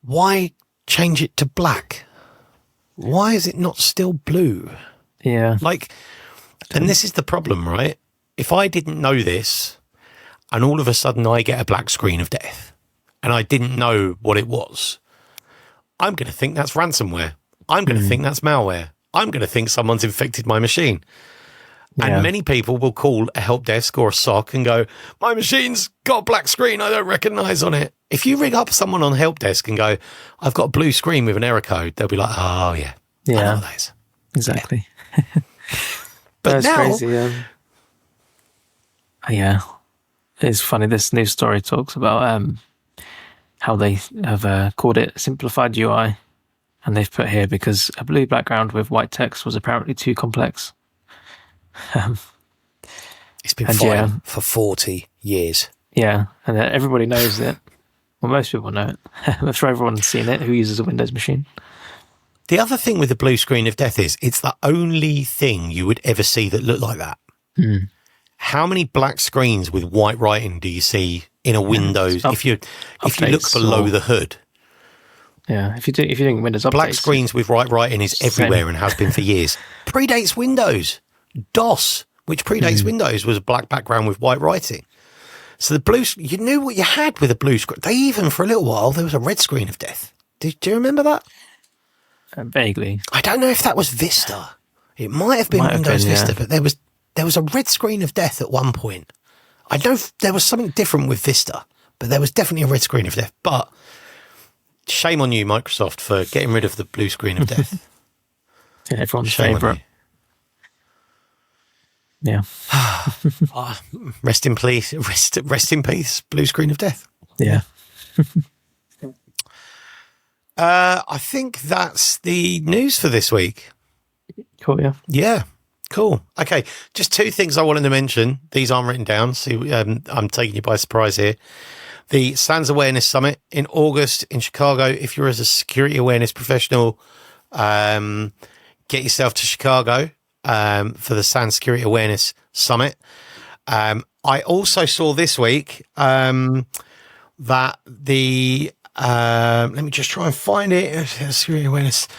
why change it to black? Why is it not still blue? Yeah. Like, and this is the problem, right? If I didn't know this and all of a sudden I get a black screen of death and I didn't know what it was, I'm going to think that's ransomware. I'm going to think that's malware. I'm going to think someone's infected my machine. And many people will call a help desk or a SOC and go, my machine's got a black screen I don't recognize on it. If you ring up someone on help desk and go, I've got a blue screen with an error code, they'll be like, oh, yeah. I know what that is. Exactly. Yeah. But that's now, crazy. Yeah. It's funny. This news story talks about how they have called it simplified UI. And they've put here because a blue background with white text was apparently too complex. It's been fine for 40 years. Yeah, and everybody knows it. Well, most people know it. I'm sure everyone's seen it who uses a Windows machine. The other thing with the blue screen of death is it's the only thing you would ever see that look like that. How many black screens with white writing do you see in a Windows? If you look below the hood. Yeah, if you're doing Windows updates. Black screens with white writing is everywhere and has been for years. Predates Windows. DOS, which predates Windows, was a black background with white writing. So the blue, you knew what you had with a blue screen. They even, for a little while, there was a red screen of death. Do you remember that? Vaguely. I don't know if that was Vista. It might have been Windows Vista, but there was a red screen of death at one point. I know there was something different with Vista, but there was definitely a red screen of death. But shame on you, Microsoft, for getting rid of the blue screen of death. Everyone's favourite. Yeah. Rest in peace. Rest in peace. Blue screen of death. Yeah. I think that's the news for this week. Cool. Yeah. Yeah. Cool. Okay. Just two things I wanted to mention. These aren't written down, so I'm taking you by surprise here. The SANS Awareness Summit in August in Chicago. If you're as a security awareness professional, get yourself to Chicago for the SANS Security Awareness Summit. I also saw this week that the let me just try and find it. Security awareness.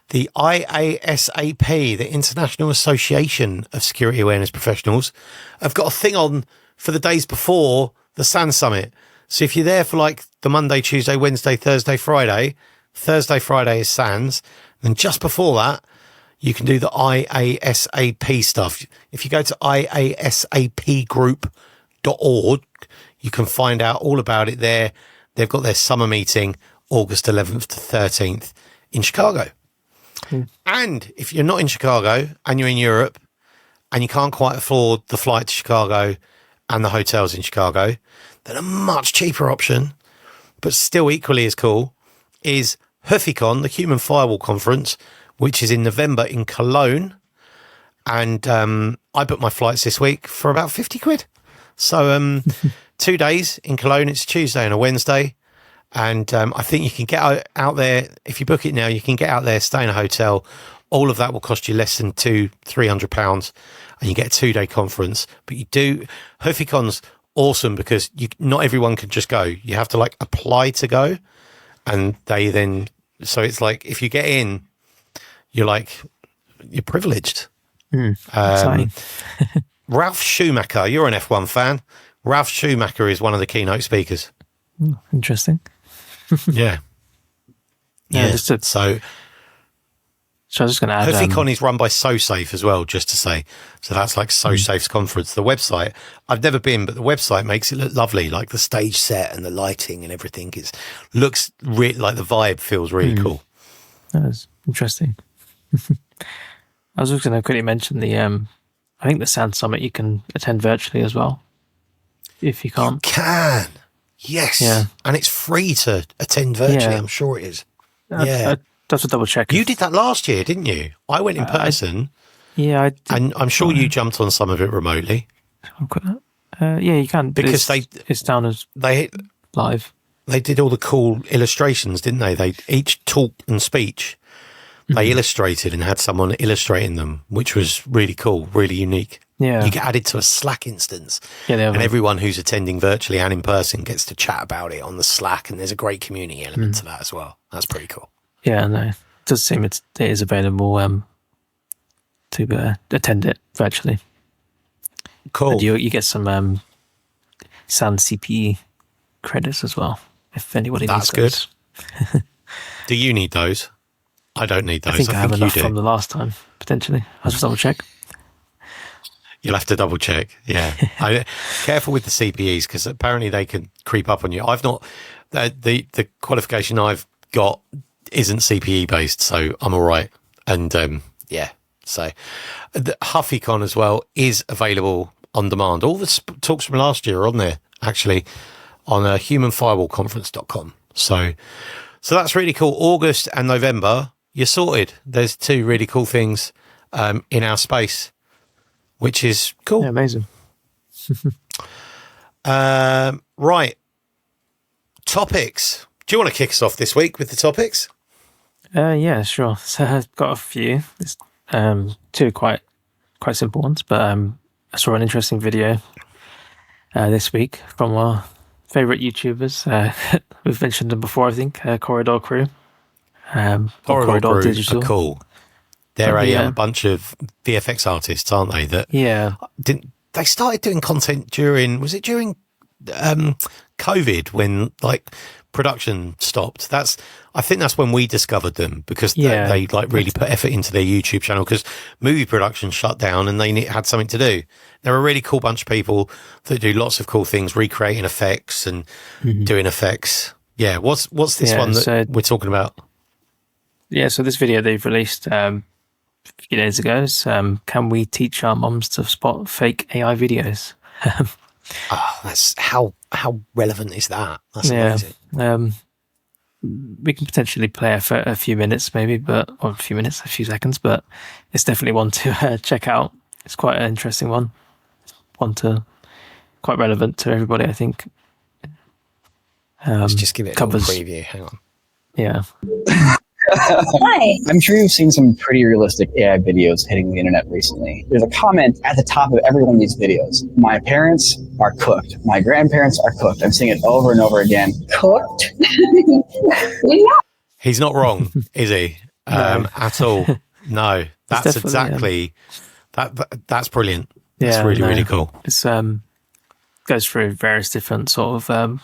The IASAP, the International Association of Security Awareness Professionals, have got a thing on for the days before the SANS Summit. So if you're there for like the Monday, Tuesday, Wednesday, Thursday, Friday is SANS. And just before that, you can do the IASAP stuff. If you go to iasapgroup.org, you can find out all about it there. They've got their summer meeting August 11th to 13th in Chicago. And if you're not in Chicago and you're in Europe and you can't quite afford the flight to Chicago and the hotels in Chicago, then a much cheaper option, but still equally as cool, is Huficon, the Human Firewall Conference, which is in November in Cologne. And I booked my flights this week for about 50 quid. So 2 days in Cologne. It's a Tuesday and a Wednesday. And I think you can get out there. If you book it now, you can get out there, stay in a hotel. All of that will cost you less than £300, and you get a 2-day conference. But you do, Huficon's awesome because not everyone can just go. You have to like apply to go, and they then, so it's like if you get in, you're privileged. Ralph Schumacher, you're an F1 fan. Ralph Schumacher is one of the keynote speakers. Interesting. Yeah. So I was just going to add... Huficon is run by SoSafe as well, just to say. So that's like SoSafe's conference. The website, I've never been, but the website makes it look lovely, like the stage set and the lighting and everything. It looks like the vibe feels really cool. That is interesting. I was just going to quickly mention the... I think the SANS Summit you can attend virtually as well, if you can't. You can. Yes. Yeah. And it's free to attend virtually. I'm sure it is. I have to double check. You did that last year, didn't you? I went in person. I did. And I'm sure you jumped on some of it remotely. Yeah, you can. Because it's down as live. They did all the cool illustrations, didn't they? They each talk and speech. They illustrated and had someone illustrating them, which was really cool, really unique. Yeah. You get added to a Slack instance. Yeah, and everyone who's attending virtually and in person gets to chat about it on the Slack, and there's a great community element to that as well. That's pretty cool. Yeah, no. It does seem it is available to attend it virtually. Cool. And you get some SAN CPE credits as well, if anybody needs those. That's good. Do you need those? I don't need those. I think I have enough from the last time, potentially. I'll just double check. You'll have to double check. Yeah. Careful with the CPEs, because apparently they can creep up on you. I've not, the qualification I've got isn't CPE based, so I'm all right. And yeah, so the Huficon as well is available on demand. All the talks from last year are on there, actually, on humanfirewallconference.com. So that's really cool. August and November, you're sorted. There's 2 really cool things in our space, which is cool. Yeah, amazing. Right. Topics. Do you want to kick us off this week with the topics? Yeah, sure. So I've got a few. There's 2 quite simple ones, but I saw an interesting video this week from our favourite YouTubers. We've mentioned them before, I think. Corridor Crew. Corridor Crew Digital. are cool. They're a bunch of VFX artists, aren't they? That they started doing content during COVID, when like production stopped. I think that's when we discovered them, because they like really put effort into their YouTube channel, because movie production shut down and they had something to do. They're a really cool bunch of people that do lots of cool things, recreating effects and doing effects. Yeah. What's this one that we're talking about? Yeah. So this video they've released a few days ago is, can we teach our moms to spot fake AI videos? That's how relevant is that? That's amazing. We can potentially play for a few minutes, maybe, a few seconds, but it's definitely one to check out. It's quite an interesting one quite relevant to everybody, I think. Let's just give it a little preview. Hang on. Yeah. Hi. I'm sure you've seen some pretty realistic AI videos hitting the internet recently. There's a comment at the top of every one of these videos. My parents are cooked. My grandparents are cooked. I'm seeing it over and over again. Cooked? He's not wrong, is he? At all. No. That's exactly that's brilliant. That's really cool. It's goes through various different sort of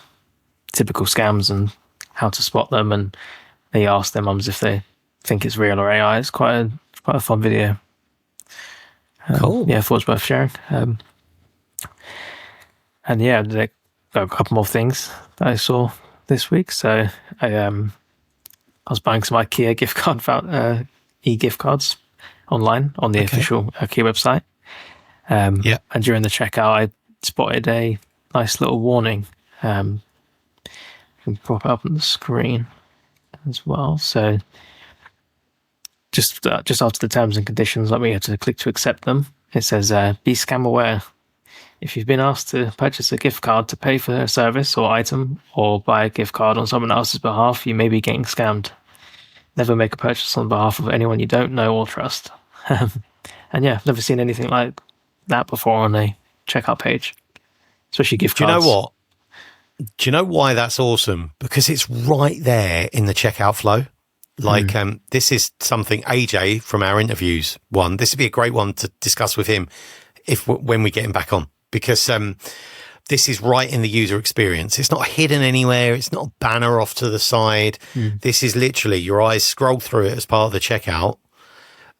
typical scams and how to spot them, and they ask their mums if they think it's real or AI. It's quite a fun video. Cool. Yeah, I thought it was worth sharing. And yeah, there got a couple more things that I saw this week. So I was buying some IKEA gift card e-gift cards online on the official IKEA website. And during the checkout, I spotted a nice little warning. I can pop it up on the screen as well. So just after the terms and conditions, let me have to click to accept them. It says, be scam aware. If you've been asked to purchase a gift card to pay for a service or item, or buy a gift card on someone else's behalf, you may be getting scammed. Never make a purchase on behalf of anyone you don't know or trust. And yeah, I've never seen anything like that before on a checkout page, especially gift cards. Do you know what? Do you know why that's awesome? Because it's right there in the checkout flow. Like, this is something AJ from our interviews won. This would be a great one to discuss with him when we get him back on, because this is right in the user experience. It's not hidden anywhere. It's not a banner off to the side. This is literally your eyes scroll through it as part of the checkout,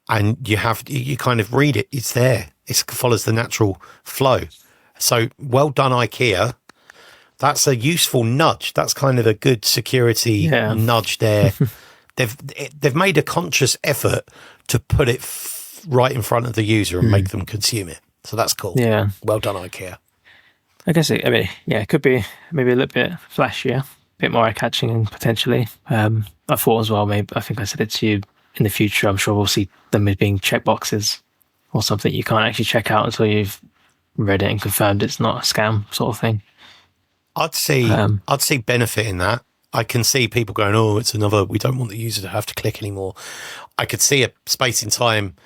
and you kind of read it. It's there. It follows the natural flow. So well done, IKEA. That's a useful nudge. That's kind of a good security nudge there. They've made a conscious effort to put it right in front of the user and make them consume it. So that's cool. Yeah. Well done, IKEA. I guess it could be maybe a little bit flashier, a bit more eye-catching potentially. I thought as well, I think I said it to you, in the future, I'm sure we'll see them as being checkboxes or something you can't actually check out until you've read it and confirmed it's not a scam sort of thing. I'd see benefit in that. I can see people going, oh, it's another, we don't want the user to have to click anymore. I could see a space in time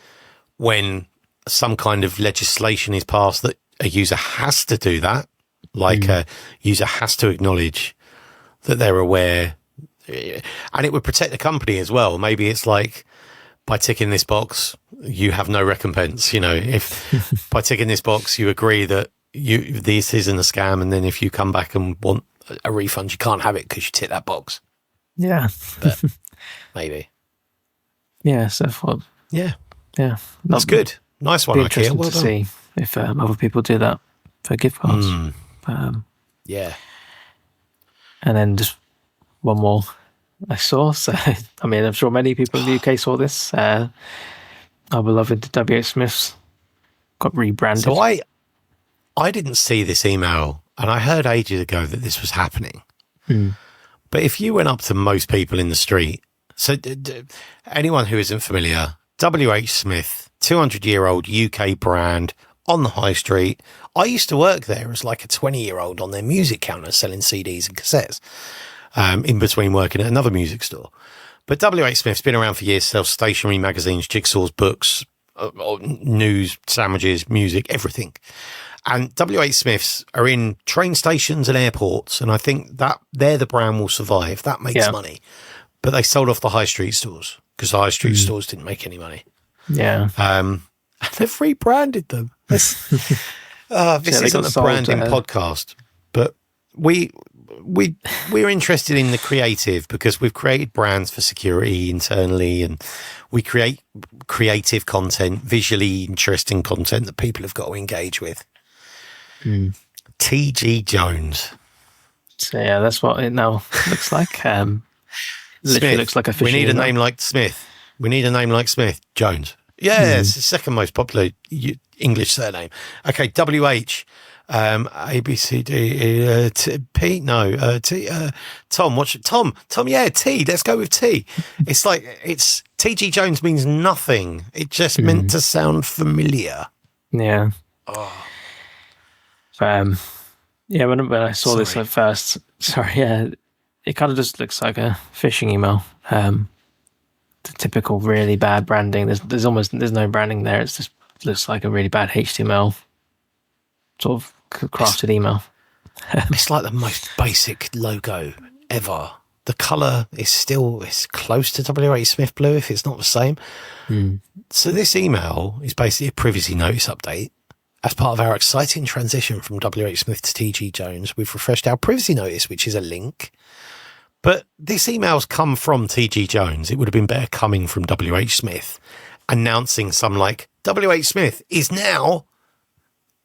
when some kind of legislation is passed that a user has to do that, like a user has to acknowledge that they're aware, and it would protect the company as well. Maybe it's like, by ticking this box, you have no recompense. You know, if by ticking this box, you agree that this isn't a scam, and then if you come back and want a refund, you can't have it because you tick that box. Yeah, but maybe. Yeah. So for yeah, that's good. Nice one, IKEA. Well to see if other people do that for gift cards. Yeah. And then just one more I saw. So, I mean, I'm sure many people in the UK saw this. Our beloved WHSmiths got rebranded. So I didn't see this email, and I heard ages ago that this was happening. But if you went up to most people in the street, so anyone who isn't familiar, WHSmith, 200-year-old UK brand on the high street. I used to work there as like a 20-year-old on their music counter selling CDs and cassettes, in between working at another music store. But WHSmith's been around for years, sells stationery, magazines, jigsaws, books, news, sandwiches, music, everything. And WHSmiths are in train stations and airports, and I think that they're the brand will survive. That makes money. But they sold off the high street stores because the high street stores didn't make any money. Yeah. And they've rebranded them. This isn't a branding podcast, but we're interested in the creative because we've created brands for security internally, and we create creative content, visually interesting content that people have got to engage with. TG Jones. So yeah, that's what it now looks like. Literally looks like a phishing. We need a name like Smith. We need a name like Smith. Jones. Yeah, it's the second most popular English surname. Okay, WH, A, B, C, D, P, no, T, Tom, what's it? Tom, yeah, T, let's go with T. It's like, TG Jones means nothing. It just meant to sound familiar. Yeah. When I saw this at first, it kind of just looks like a phishing email. The typical really bad branding. There's no branding there. It's just looks like a really bad HTML sort of crafted email. It's like the most basic logo ever. The colour is close to WHSmith blue if it's not the same. So this email is basically a privacy notice update. As part of our exciting transition from WHSmith to TG Jones, we've refreshed our privacy notice, which is a link. But this email's come from TG Jones. It would have been better coming from WHSmith, announcing some like, WHSmith is now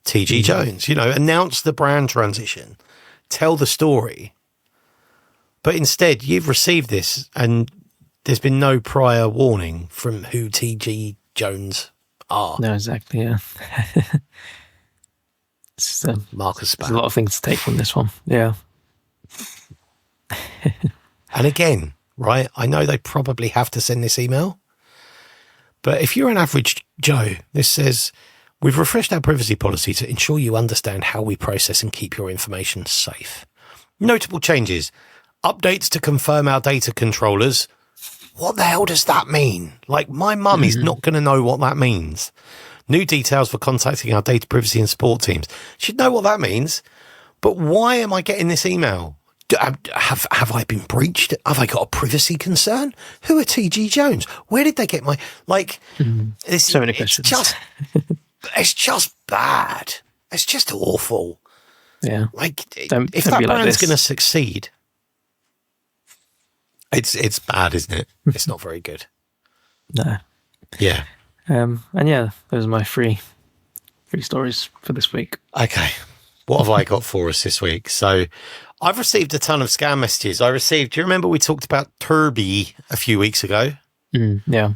TG Jones, announce the brand transition, tell the story. But instead, you've received this and there's been no prior warning from who TG Jones are. No, exactly, yeah. It's Marcus Spam. There's a lot of things to take from this one, yeah. And again, right, I know they probably have to send this email, but if you're an average Joe, this says, we've refreshed our privacy policy to ensure you understand how we process and keep your information safe. Notable changes, updates to confirm our data controllers. What the hell does that mean? Like, my mum is not going to know what that means. New details for contacting our data privacy and support teams. She'd know what that means, but why am I getting this email? Have I been breached? Have I got a privacy concern? Who are TG Jones? Where did they get my, so many questions. It's just bad. It's just awful. Yeah. If that brand's going to succeed, it's bad, isn't it? It's not very good. No. Yeah. And those are my three stories for this week. Okay. What have I got for us this week? So I've received a ton of scam messages. Do you remember we talked about Turby a few weeks ago? Yeah.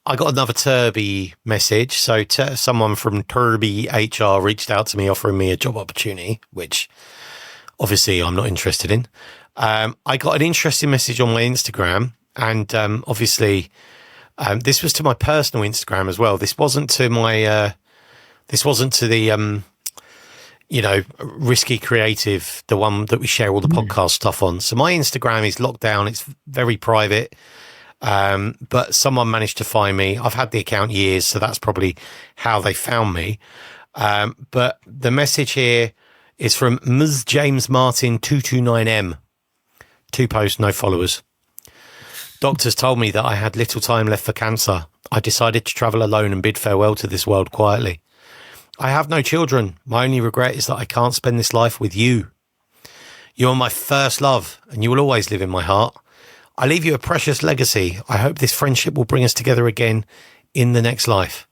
I got another Turby message. So someone from Turby HR reached out to me offering me a job opportunity, which obviously I'm not interested in. I got an interesting message on my Instagram, and obviously this was to my personal Instagram as well. This wasn't to my the Risky Creative, the one that we share all the podcast stuff on. So my Instagram is locked down. It's very private. But someone managed to find me. I've had the account years, so that's probably how they found me. But the message here is from Ms. James Martin 229M. 2 posts, no followers. Doctors told me that I had little time left for cancer. I decided to travel alone and bid farewell to this world quietly. I have no children. My only regret is that I can't spend this life with you. You are my first love, and you will always live in my heart. I leave you a precious legacy. I hope this friendship will bring us together again in the next life.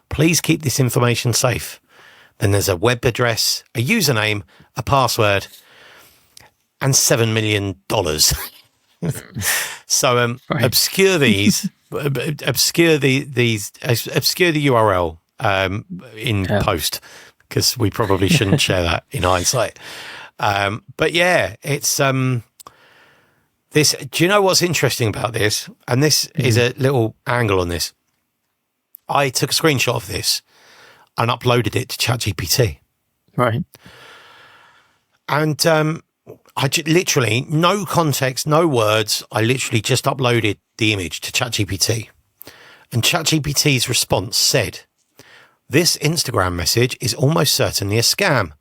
Please keep this information safe. Then there's a web address, a username, a password, and $7 million. So right. obscure the URL in post, because we probably shouldn't share that in hindsight. But yeah, it's this. Do you know what's interesting about this? And this is a little angle on this. I took a screenshot of this and uploaded it to ChatGPT. Right. And I literally, no context, no words. I literally just uploaded the image to ChatGPT. And ChatGPT's response said, "This Instagram message is almost certainly a scam.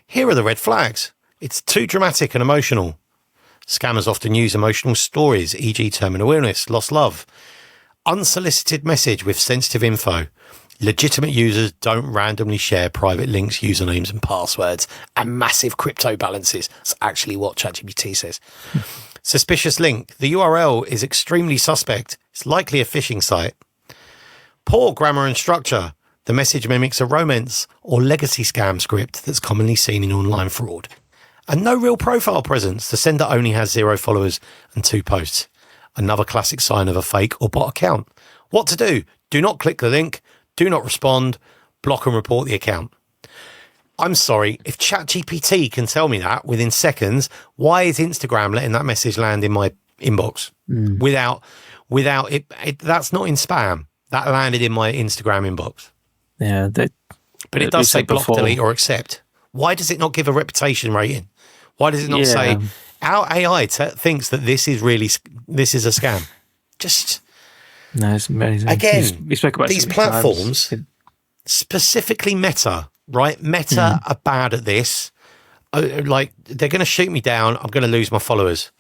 Here are the red flags. It's too dramatic and emotional. Scammers often use emotional stories, e.g. terminal illness, lost love. Unsolicited message with sensitive info. Legitimate users don't randomly share private links, usernames and passwords, and massive crypto balances." That's actually what ChatGPT says. Suspicious link. The URL is extremely suspect. It's likely a phishing site. Poor grammar and structure. The message mimics a romance or legacy scam script that's commonly seen in online fraud. And no real profile presence. The sender only has 0 followers and 2 posts. Another classic sign of a fake or bot account. What to do? Do not click the link. Do not respond, block and report the account. I'm sorry, if ChatGPT can tell me that within seconds, why is Instagram letting that message land in my inbox without it? That's not in spam. That landed in my Instagram inbox. Yeah, but it does say block, delete, or accept. Why does it not give a reputation rating? Why does it not say our AI thinks that this is a scam? Just. No, it's amazing. Again, we spoke about these platforms, specifically Meta, right? Meta are bad at this. Like, they're going to shoot me down. I'm going to lose my followers.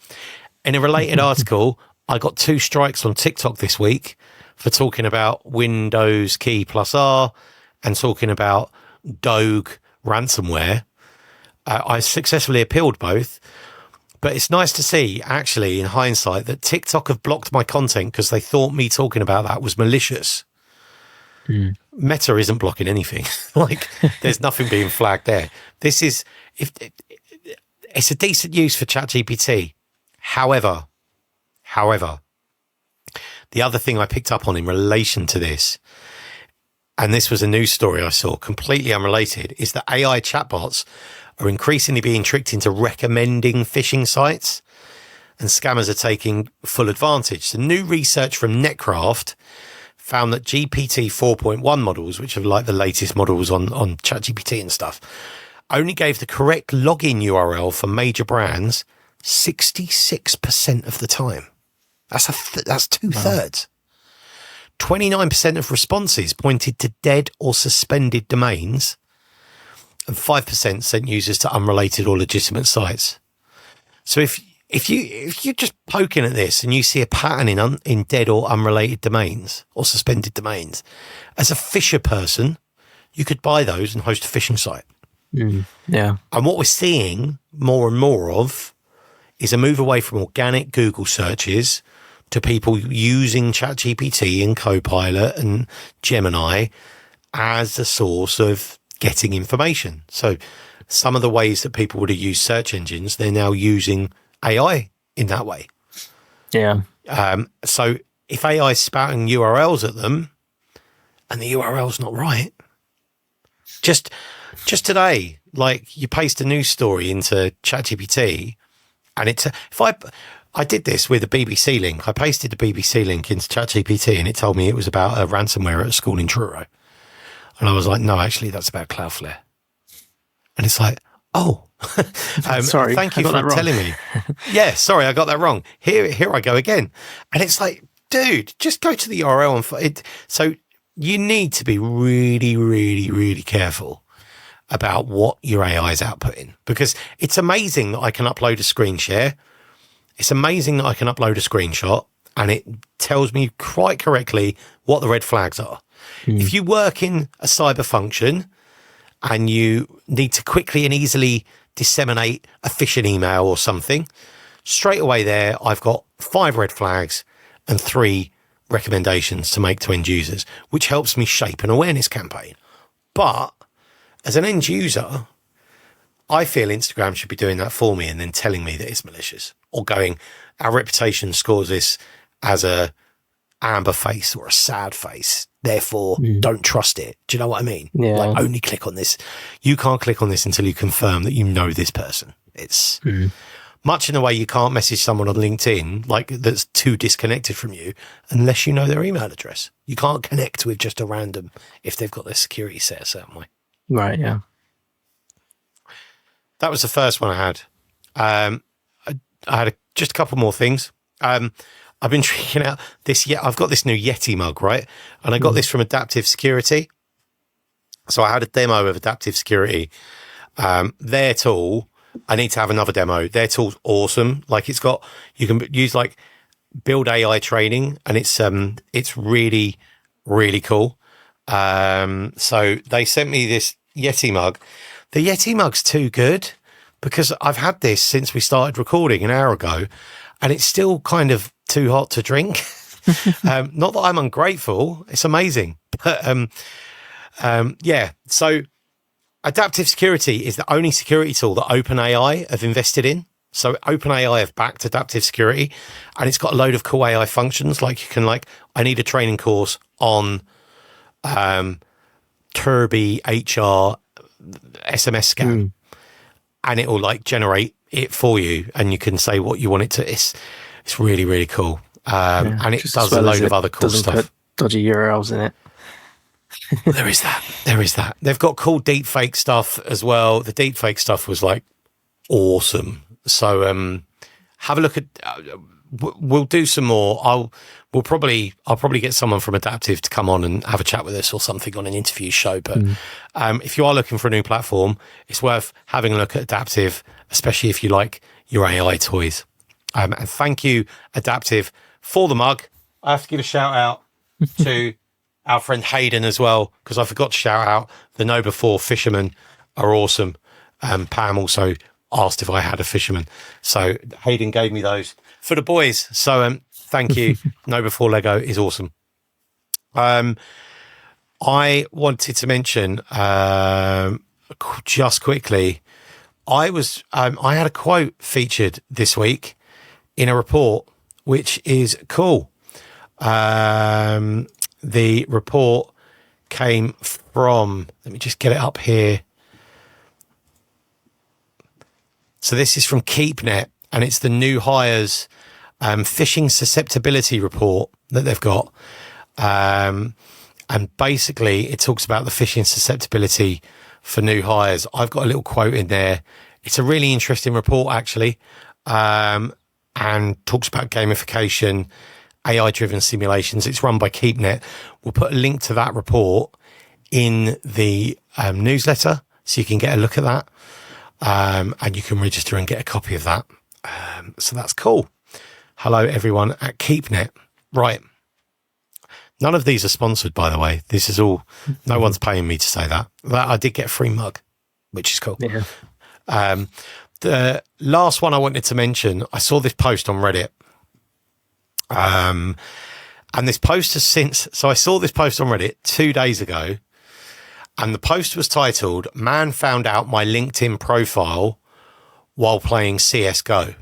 In a related article, I got 2 strikes on TikTok this week for talking about Windows key plus R and talking about Doge ransomware. I successfully appealed both. But it's nice to see, actually, in hindsight, that TikTok have blocked my content because they thought me talking about that was malicious. Meta isn't blocking anything. Like, there's nothing being flagged there. This is, it's a decent use for ChatGPT. However, the other thing I picked up on in relation to this, and this was a news story I saw, completely unrelated, is that AI chatbots are increasingly being tricked into recommending phishing sites, and scammers are taking full advantage. So new research from Netcraft found that GPT 4.1 models, which are like the latest models on ChatGPT and stuff, only gave the correct login URL for major brands 66% of the time. That's 2/3. 29% of responses pointed to dead or suspended domains, and 5% sent users to unrelated or legitimate sites. So if you're just poking at this and you see a pattern in dead or unrelated domains or suspended domains, as a phisher person, you could buy those and host a phishing site. Yeah. And what we're seeing more and more of is a move away from organic Google searches to people using ChatGPT and Copilot and Gemini as a source of getting information. So some of the ways that people would have used search engines, they're now using AI in that way. Yeah. So if AI is spouting URLs at them and the URL's not right, just today, like, you paste a news story into ChatGPT and I did this with a BBC link. I pasted the BBC link into ChatGPT and it told me it was about a ransomware at a school in Truro. And I was like, no, actually, that's about Cloudflare. And it's like, oh, sorry, thank you for telling me. Yeah, sorry, I got that wrong. Here I go again. And it's like, dude, just go to the URL and find it. So you need to be really, really, really careful about what your AI is outputting, because it's amazing that I can upload a screen share. It's amazing that I can upload a screenshot and it tells me quite correctly what the red flags are. If you work in a cyber function and you need to quickly and easily disseminate a phishing email or something, straight away there, I've got 5 red flags and 3 recommendations to make to end users, which helps me shape an awareness campaign. But as an end user, I feel Instagram should be doing that for me and then telling me that it's malicious, or going, our reputation scores this as a amber face or a sad face. Therefore, don't trust it. Do you know what I mean? Yeah. Like, only click on this. You can't click on this until you confirm that you know this person. It's much in the way you can't message someone on LinkedIn, like, that's too disconnected from you, unless you know their email address. You can't connect with just a random if they've got their security set a certain way. Right, yeah. That was the first one I had. I had just a couple more things. I've been trying out this. I've got this new Yeti mug, right? And I got this from Adaptive Security. So I had a demo of Adaptive Security. Their tool, I need to have another demo. Their tool's awesome. Like, it's got, you can use like build AI training, and it's really, really cool. So they sent me this Yeti mug. The Yeti mug's too good, because I've had this since we started recording an hour ago, and it's still kind of too hot to drink. Not that I'm ungrateful. It's amazing. But yeah, so Adaptive Security is the only security tool that OpenAI have invested in. So OpenAI have backed Adaptive Security, and it's got a load of cool AI functions. Like, you can, like, I need a training course on Turby HR SMS scam, and it will like generate it for you, and you can say what you want it to. It's really, really cool. And it does a load of other cool stuff. Put dodgy URLs in it. There is that. They've got cool deepfake stuff as well. The deepfake stuff was like awesome. So have a look at. We'll do some more. I'll probably get someone from Adaptive to come on and have a chat with us or something on an interview show. But if you are looking for a new platform, it's worth having a look at Adaptive, especially if you like your AI toys. And thank you, Adaptive, for the mug. I have to give a shout out to our friend Hayden as well, because I forgot to shout out the Know Before fishermen are awesome. Pam also asked if I had a fisherman, so Hayden gave me those for the boys. So thank you. Know Before Lego is awesome. I wanted to mention just quickly, I had a quote featured this week in a report, which is cool. The report came from, let me just get it up here. So this is from KeepNet, and it's the new hires phishing susceptibility report that they've got. And basically it talks about the phishing susceptibility for new hires. I've got a little quote in there. It's a really interesting report, actually, and talks about gamification, AI-driven simulations. It's run by KeepNet. We'll put a link to that report in the newsletter, so you can get a look at that, and you can register and get a copy of that. So that's cool. Hello, everyone at KeepNet. Right. None of these are sponsored, by the way. This is all, no one's paying me to say that. I did get a free mug, which is cool. Yeah. The last one I wanted to mention, I saw this post on Reddit. And this post has since, so I saw this post on Reddit 2 days ago, and the post was titled, "Man Found Out My LinkedIn Profile While Playing CSGO."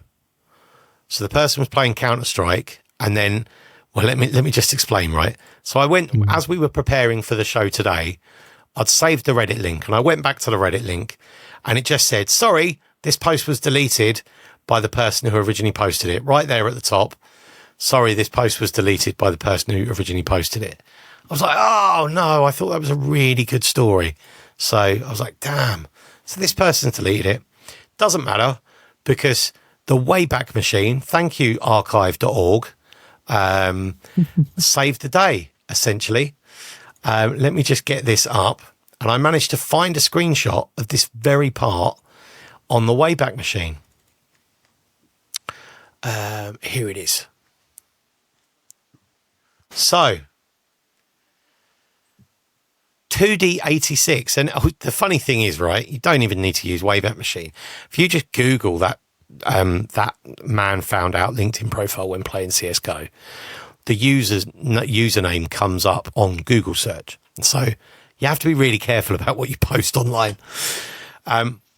So the person was playing Counter-Strike, and then, well, let me just explain, right? So I went, as we were preparing for the show today, I'd saved the Reddit link, and I went back to the Reddit link, and it just said, sorry, this post was deleted by the person who originally posted it, right there at the top. Sorry, this post was deleted by the person who originally posted it. I was like, oh no, I thought that was a really good story. So I was like, damn. So this person deleted it. Doesn't matter, because the Wayback Machine, thank you, archive.org, saved the day, essentially. Let me just get this up. And I managed to find a screenshot of this very part on the Wayback Machine. Here it is. So, 2D86. And the funny thing is, right, you don't even need to use Wayback Machine. If you just Google that man found out LinkedIn profile when playing CSGO, the user's username comes up on Google search. So you have to be really careful about what you post online.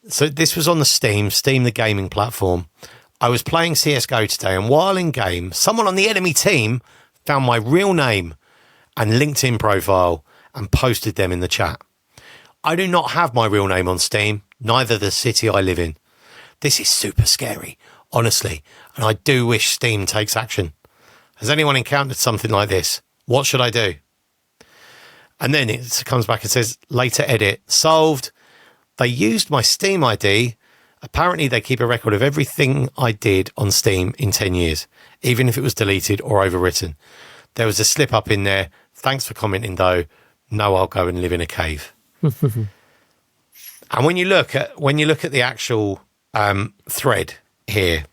So this was on the Steam, the gaming platform. I was playing CSGO today, and while in game, someone on the enemy team found my real name and LinkedIn profile and posted them in the chat. I do not have my real name on Steam, neither the city I live in. This is super scary, honestly, and I do wish Steam takes action. Has anyone encountered something like this? What should I do? And then it comes back and says, later edit, solved. They used my Steam ID. Apparently they keep a record of everything I did on Steam in 10 years, even if it was deleted or overwritten. There was a slip up in there. Thanks for commenting though. No, I'll go and live in a cave. And when you look at the actual thread here,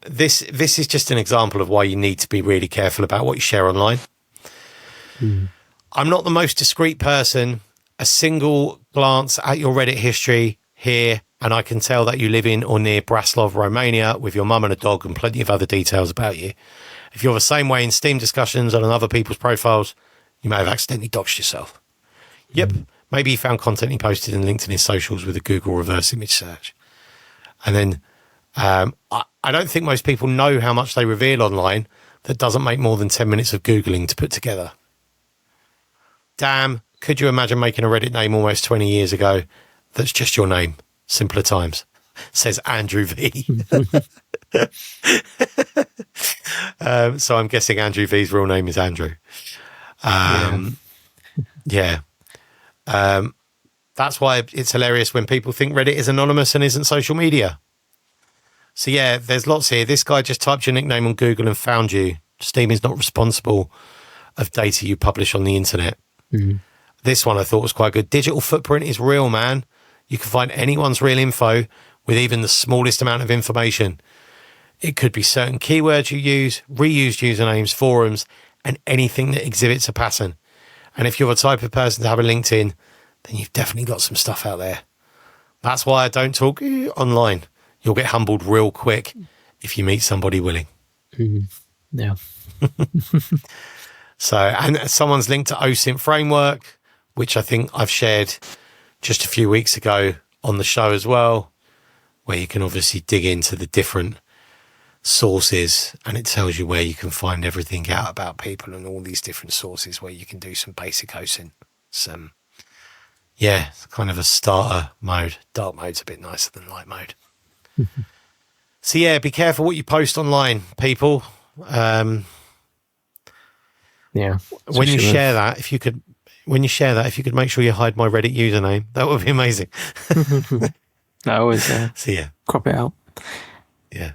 this is just an example of why you need to be really careful about what you share online. I'm not the most discreet person. A single glance at your Reddit history here, and I can tell that you live in or near Braslov, Romania, with your mum and a dog and plenty of other details about you. If you're the same way in Steam discussions and on other people's profiles, you may have accidentally doxed yourself. Yep, maybe you found content he posted and linked in his socials with a Google reverse image search. And then I don't think most people know how much they reveal online that doesn't make more than 10 minutes of Googling to put together. Damn, could you imagine making a Reddit name almost 20 years ago that's just your name? Simpler times, says Andrew V. So I'm guessing Andrew V's real name is Andrew. Yeah. That's why it's hilarious when people think Reddit is anonymous and isn't social media. So yeah, there's lots here. This guy just typed your nickname on Google and found you. Steam is not responsible of data you publish on the internet. This one I thought was quite good. Digital footprint is real, man. You can find anyone's real info with even the smallest amount of information. It could be certain keywords you use, reused usernames, forums, and anything that exhibits a pattern. And if you're the type of person to have a LinkedIn, then you've definitely got some stuff out there. That's why I don't talk online. You'll get humbled real quick if you meet somebody willing. Yeah. So, and someone's linked to OSINT framework, which I think I've shared just a few weeks ago on the show as well, where you can obviously dig into the different sources and it tells you where you can find everything out about people and all these different sources where you can do some basic OSINT. Yeah, it's kind of a starter mode. Dark mode's a bit nicer than light mode. So yeah, be careful what you post online, people. Yeah. When you share that, if you could make sure you hide my Reddit username, that would be amazing. I always so yeah, crop it out. Yeah.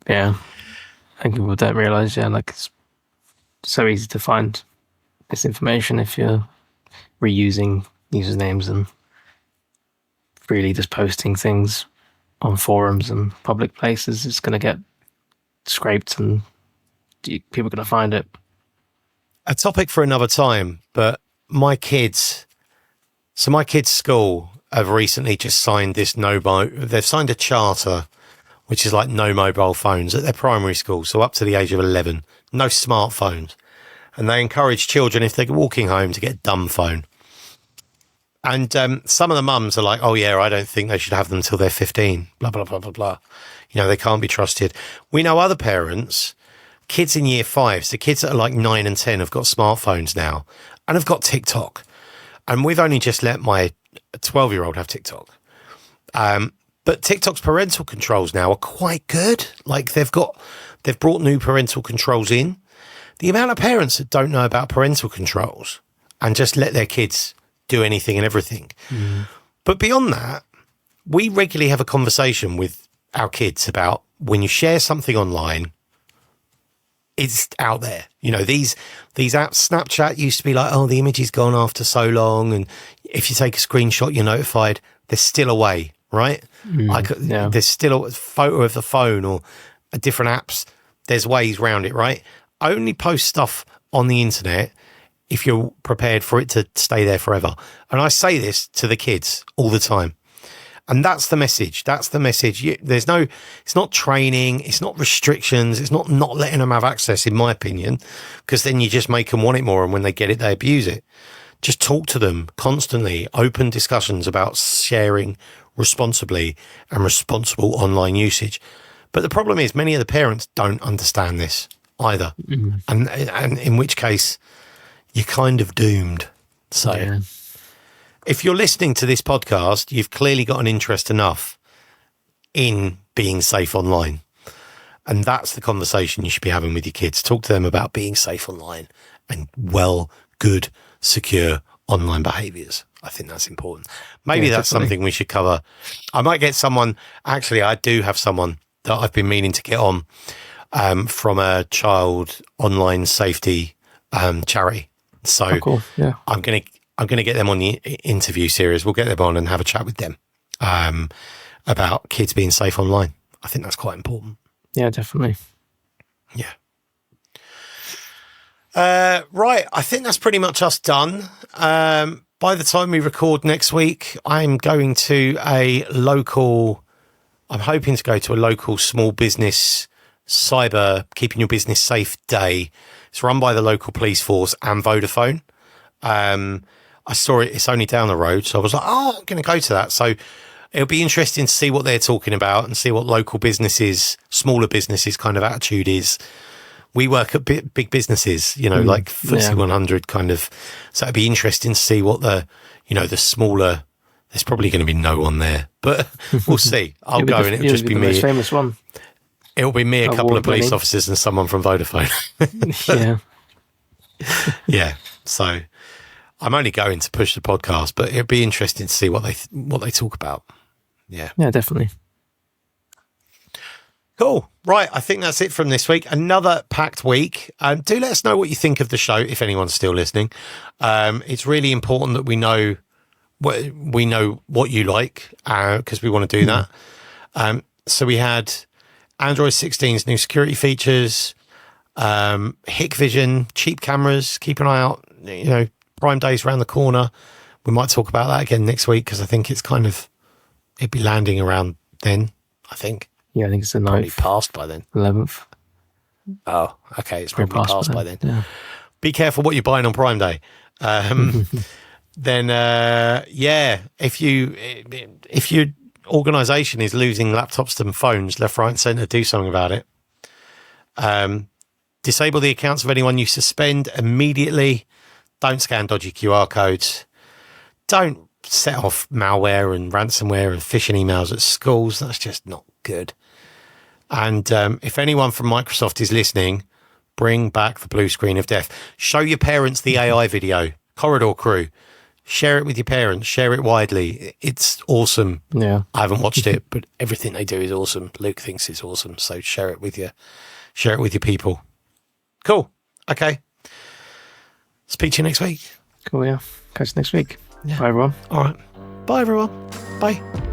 Yeah. I think people don't realise, like it's so easy to find this information if you're reusing usernames and freely just posting things on forums and public places. It's going to get scraped and people are going to find it. A topic for another time, but my kids' school have recently just signed they've signed a charter, which is like no mobile phones at their primary school. So up to the age of 11, no smartphones. And they encourage children, if they're walking home, to get a dumb phone. And some of the mums are like, oh yeah, I don't think they should have them until they're 15, blah, blah, blah, blah, blah. They can't be trusted. We know other parents, kids in year 5, so kids that are like 9 and 10 have got smartphones now and have got TikTok. And we've only just let my 12-year-old have TikTok. But TikTok's parental controls now are quite good. Like they've brought new parental controls in. The amount of parents that don't know about parental controls and just let their kids do anything and everything. But beyond that, we regularly have a conversation with our kids about when you share something online, it's out there. You know, these apps, Snapchat used to be like, oh, the image is gone after so long. And if you take a screenshot, you're notified. There's still a way, right? There's still a photo of the phone or a different apps. There's ways around it, right? Only post stuff on the internet if you're prepared for it to stay there forever. And I say this to the kids all the time. And that's the message. It's not training. It's not restrictions. It's not letting them have access, in my opinion, because then you just make them want it more. And when they get it, they abuse it. Just talk to them constantly. Open discussions about sharing responsibly and responsible online usage. But the problem is many of the parents don't understand this either. And in which case you're kind of doomed. So... Yeah. If you're listening to this podcast, you've clearly got an interest enough in being safe online. And that's the conversation you should be having with your kids. Talk to them about being safe online and good, secure online behaviours. I think that's important. Maybe that's definitely something we should cover. I might get someone, actually, I do have someone that I've been meaning to get on from a child online safety charity. So cool. Yeah. I'm going to get them on the interview series. We'll get them on and have a chat with them about kids being safe online. I think that's quite important. Yeah, definitely. Yeah. Right. I think that's pretty much us done. By the time we record next week, I'm hoping to go to a local small business keeping your business safe day. It's run by the local police force and Vodafone. I saw it, it's only down the road. So I was like, I'm going to go to that. So it'll be interesting to see what they're talking about and see what local businesses, smaller businesses kind of attitude is. We work at big businesses, like FTSE 100 kind of. So it'd be interesting to see what the smaller, there's probably going to be no one there, but we'll see. I'll go and it'll just be me. Most famous one. It'll be me, a couple of police officers and someone from Vodafone. Yeah. Yeah. So I'm only going to push the podcast, but it'd be interesting to see what they talk about. Yeah. Yeah, definitely. Cool. Right. I think that's it from this week. Another packed week. Do let us know what you think of the show if anyone's still listening. It's really important that we know what you like because we want to do that. So we had Android 16's new security features, Hikvision, cheap cameras. Keep an eye out. Prime Day's around the corner. We might talk about that again next week because I think it'd be landing around then, I think. Yeah, I think it's the 9th. Probably passed by then. 11th. Oh, okay. It's probably passed by then. Yeah. Be careful what you're buying on Prime Day. Then, if your organisation is losing laptops and phones left, right and centre, do something about it. Disable the accounts of anyone you suspend immediately. Don't scan dodgy QR codes. Don't set off malware and ransomware and phishing emails at schools. That's just not good. And if anyone from Microsoft is listening, bring back the blue screen of death. Show your parents the AI video, Corridor Crew. Share it with your parents. Share it widely. It's awesome. Yeah, I haven't watched it, but everything they do is awesome. Luke thinks it's awesome, so share it with your people. Cool. Okay. Speak to you next week. Cool. Yeah. Catch you next week. Yeah. Bye, everyone. All right. Bye, everyone. Bye.